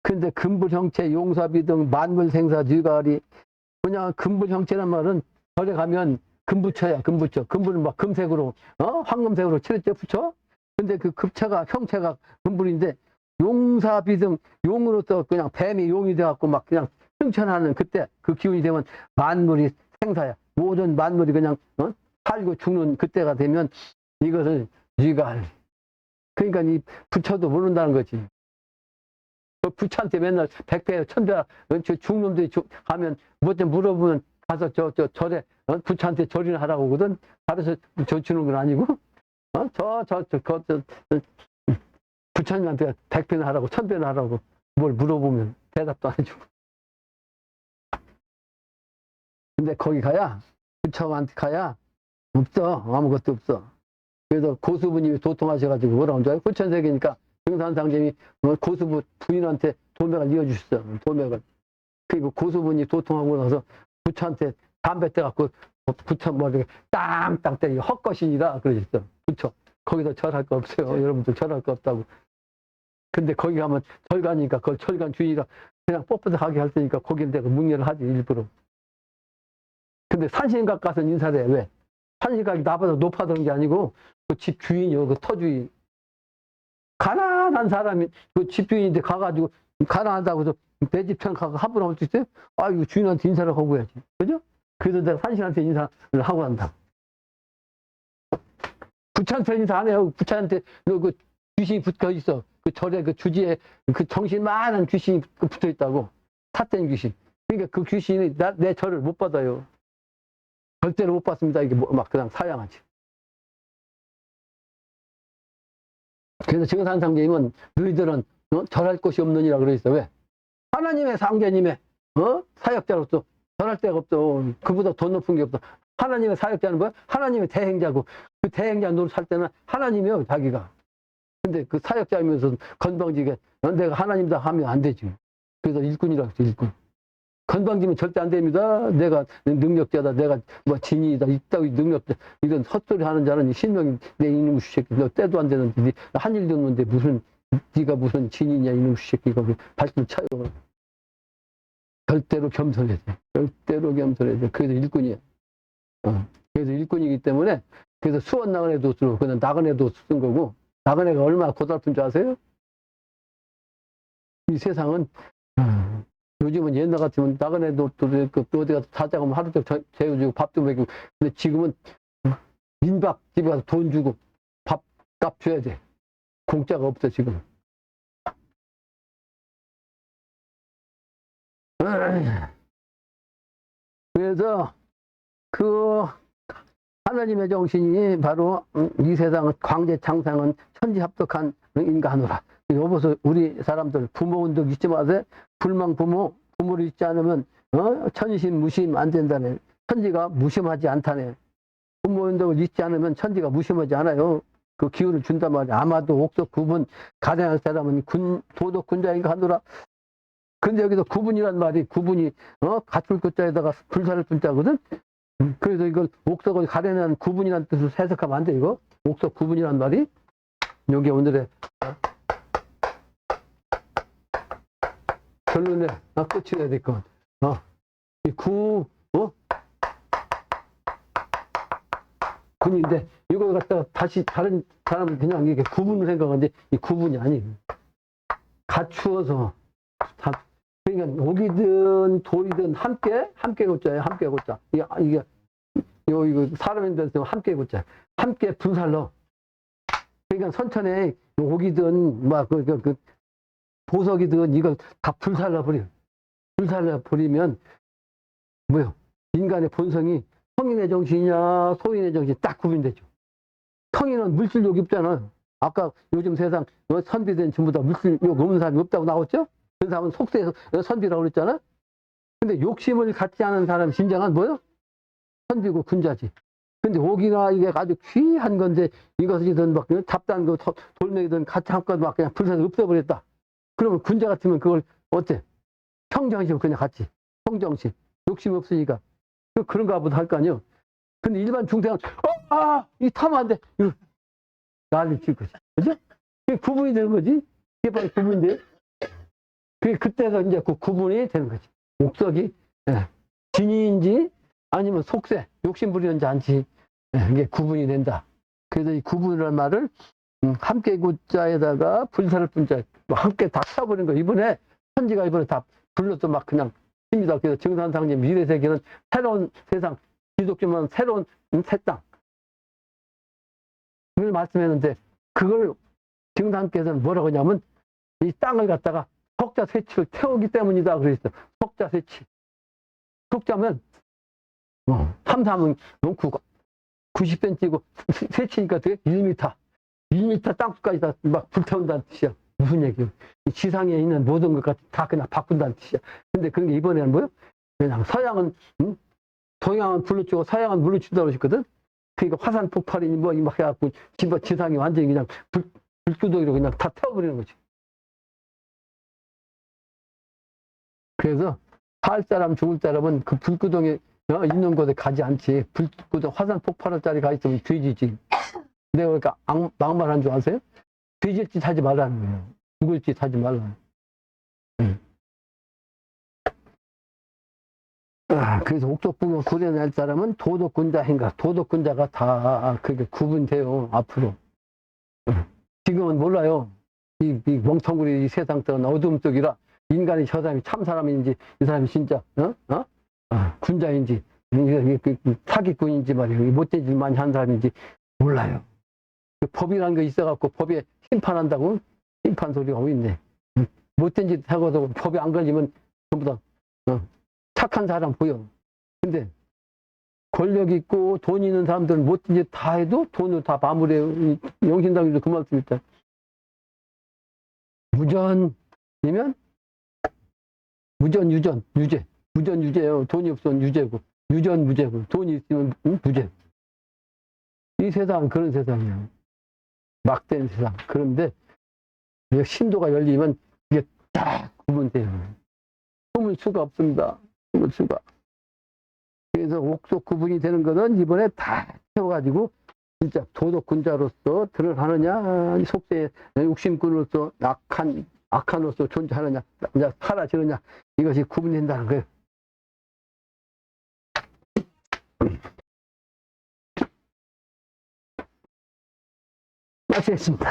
근데 금불 형체, 용사비 등 만물 생사 쥐가리 그냥 금불 형체란 말은 절에 가면 금부처야. 금부처. 금불은 막 금색으로 황금색으로 칠했죠. 붙여. 근데 그 급체가 형체가 금불인데 용사비 등 용으로서 그냥 뱀이 용이 돼갖고 막 그냥 승천하는 그때 그 기운이 되면 만물이 생사야. 모든 만물이 그냥 살고 죽는 그때가 되면 이것을 쥐가리. 그러니까 이 부처도 모른다는 거지. 그 부처한테 맨날 백배, 천배, 중놈들이 가면 뭐 좀 물어보면 가서 절에, 부처한테 절이나 하라고 하거든. 가르쳐 주는 건 아니고, 부처님한테 백배나 하라고, 천배나 하라고 뭘 물어보면 대답도 안 해주고. 근데 거기 가야, 부처한테 가야 없어. 아무것도 없어. 그래서 고수부님이 도통하셔가지고 뭐라고 하죠? 부천세계니까 등산상제님이 고수부 부인한테 도맥을 이어주셨어. 도맥을. 그리고 고수분이 도통하고 나서 부처한테 담배 떼갖고 부처 머리에 땅땅 때리고 헛것이니라 그러셨어. 부처. 거기서 절할 거 없어요. 여러분들 절할 거 없다고. 근데 거기 가면 절간이니까 그걸 절간 주인이라 그냥 뻣뻣하게 할 테니까 거기는 내가 묵례를 하지 일부러. 근데 산신각 가서 인사를 해. 왜? 산신각이 나보다 높아지는 게 아니고 그 집 주인이요. 그 터주인. 가난한 사람이 그 집주인인데 가가지고 가난하다고 해서 내 집처럼 가서 합을 할 수 있어요? 아, 이거 주인한테 인사를 하고 해야지. 그죠? 그래서 내가 산신한테 인사를 하고 한다. 부처한테 인사 안 해요. 부처한테 너 그 귀신이 붙어 있어. 그 절에 그 주지에 그 정신 많은 귀신이 붙어 있다고. 삿된 귀신. 그러니까 그 귀신이 내 절을 못 받아요. 절대로 못 받습니다. 이게 막 그냥 사양하지. 그래서 증산상제님은 너희들은 절할 곳이 없느니라 그러겠어. 왜? 하나님의 상제님의 사역자로서 절할 데가 없어. 그보다 더 높은 게 없어. 하나님의 사역자는 뭐야? 하나님의 대행자고 그 대행자 노릇 할 때는 하나님이요 자기가. 근데 그 사역자이면서 건방지게 내가 하나님이다 하면 안 되지. 그래서 일꾼이라고 했어. 일꾼. 건방지면 절대 안 됩니다. 내가 능력자다. 내가 뭐 진이다. 이따위 능력자. 이건 헛소리 하는 자는 신명이 내 이놈 새끼. 너 때도 안 되는데 한 일도 없는데 무슨 네가 무슨 진이냐 이놈 새끼가 발톱 차요. 절대로 겸손해야 돼. 절대로 겸손해야 돼. 그래서 일꾼이야. 그래서 일꾼이기 때문에 그래서 수원 나그네 도수로 그냥 나그네 도수 쓴 거고 나그네가 얼마나 고달픈 줄 아세요? 이 세상은 요즘은 옛날 같으면 나그네 도수 어디 가서 자작하면 하루 종일 재워주고 밥도 먹이고 근데 지금은 민박 집에 가서 돈 주고 밥값 줘야 돼. 공짜가 없어 지금. 그래서 그 하나님의 정신이 바로 이 세상은 광재창상은 천지합독한 인간으로. 여보서 우리 사람들 부모운동 잊지 마세요. 불망 부모를 잊지 않으면 천심 무심 안 된다네. 천지가 무심하지 않다네. 부모운동을 잊지 않으면 천지가 무심하지 않아요. 그 기운을 준단 말이야. 아마도 옥석 구분 가량할 사람은 도덕 군자인가 하노라. 근데 여기서 구분이란 말이 구분이 갖출 것자에다가 불사를 분자거든. 그래서 이걸 옥석을 가려내는 구분이라는 뜻으로 해석하면 안 돼, 이거. 옥석 구분이란 말이 여기 오늘의 결론에 끝이 해야 될 것. 이 군인데 이걸 갖다가 다시 다른 사람은 그냥 이게 구분을 생각하는데 이 구분이 아니에요. 갖추어서 그러니까 옥이든 돌이든 함께 걷자예요. 함께 걷자. 이게 이거 사람인들한테 함께 걷자. 함께 불살러. 그러니까 선천에 옥이든 그 보석이든 이걸 다 불살러 버려. 불살러 버리면 뭐요? 인간의 본성이 성인의 정신이냐 소인의 정신 딱 구분되죠. 성인은 물질욕이 없잖아. 아까 요즘 세상 선비된 전부 다 물질욕 없는 사람이 없다고 나왔죠? 그 사람은 속세에서 선비라고 그랬잖아. 근데 욕심을 갖지 않은 사람 진정한 뭐요? 선비고 군자지. 근데 옥이나 이게 아주 귀한 건데 이것이든 막 잡다한 거 돌멩이든 같이 한껏 막 그냥 불사서 없애버렸다. 그러면 군자 같으면 그걸 어때? 평정심 그냥 같이. 평정심. 욕심 없으니까. 그런가 보다 할 거 아니에요. 근데 일반 중생은 이 타면 안 돼. 이거 난리 칠 거지. 그죠? 그게 구분이 되는 거지. 이게 바로 구분인데. 그때서 이제 그 구분이 되는 거지. 옥석이 진이인지 아니면 속세, 욕심 부리는지 않지. 이게 구분이 된다. 그래서 이 구분이라는 말을 함께 구자에다가 불사를 분자 함께 다 쳐버린 거. 이번에 천지가 이번에 다 불러서 막 그냥 칩니다. 그래서 정산상님 미래 세계는 새로운 세상, 기독교만 새로운 새 땅. 그걸 말씀했는데 그걸 정산께서는 뭐라고 하냐면 이 땅을 갖다가 석자 쇠치를 태우기 때문이다 그랬어요. 석자 쇠치. 석자면 3, 농구가 90cm고 쇠치니까 되게 1m. 1m 땅수까지 다 막 불태운다는 뜻이야. 무슨 얘기야? 지상에 있는 모든 것 같이 다 그냥 바꾼다는 뜻이야. 근데 그런 게 이번에는 뭐요? 그냥 서양은 동양은 불로 치고 서양은 물로 친다고 그러셨거든. 그러니까 화산 폭발이니 뭐 막 해갖고 지상이 완전히 그냥 불구덩이로 그냥 다 태워버리는 거지. 그래서 살 사람 죽을 사람은 그 불구덩이 있는 곳에 가지 않지. 불구덩 화산 폭발할 자리 가 있으면 뒤지지. 내가 그러니까 막말한 줄 아세요? 뒤질 짓 하지 말라는 거예요. 죽을 짓 하지 말라는 거예요. 그래서 옥석부가 구려낼 사람은 도덕군자 행각. 도덕군자가 다 그게 구분돼요. 앞으로. 지금은 몰라요. 이 멍텅구리 이 세상 속은 어둠 속이라 인간이 저 사람이 참 사람인지 이 사람이 진짜 군자인지 사기꾼인지 말이에요. 못된 짓 많이 한 사람인지 몰라요. 법이라는 게 있어갖고 법에 심판한다고 심판 소리가 오고 있네. 못된 짓 하고도 법에 안 걸리면 전부 다 착한 사람 보여. 근데 권력 있고 돈 있는 사람들은 못된 짓 다 해도 돈으로 다 마무리해요. 영신당에도 그 말씀 있다. 무전이면 무전, 유전, 유죄. 무전, 유죄요. 돈이 없으면 유죄고. 유전, 무죄고. 돈이 있으면 무죄. 이 세상은 그런 세상이에요. 막된 세상. 그런데 신도가 열리면 이게 딱 구분돼요. 숨을 수가 없습니다. 숨을 수가. 그래서 옥석 구분이 되는 것은 이번에 다 채워가지고 진짜 도덕군자로서 드러나느냐, 속세의 욕심꾼으로서 악한으로서 존재하느냐, 사라지느냐, 이것이 구분된다는 거예요. 마치겠습니다.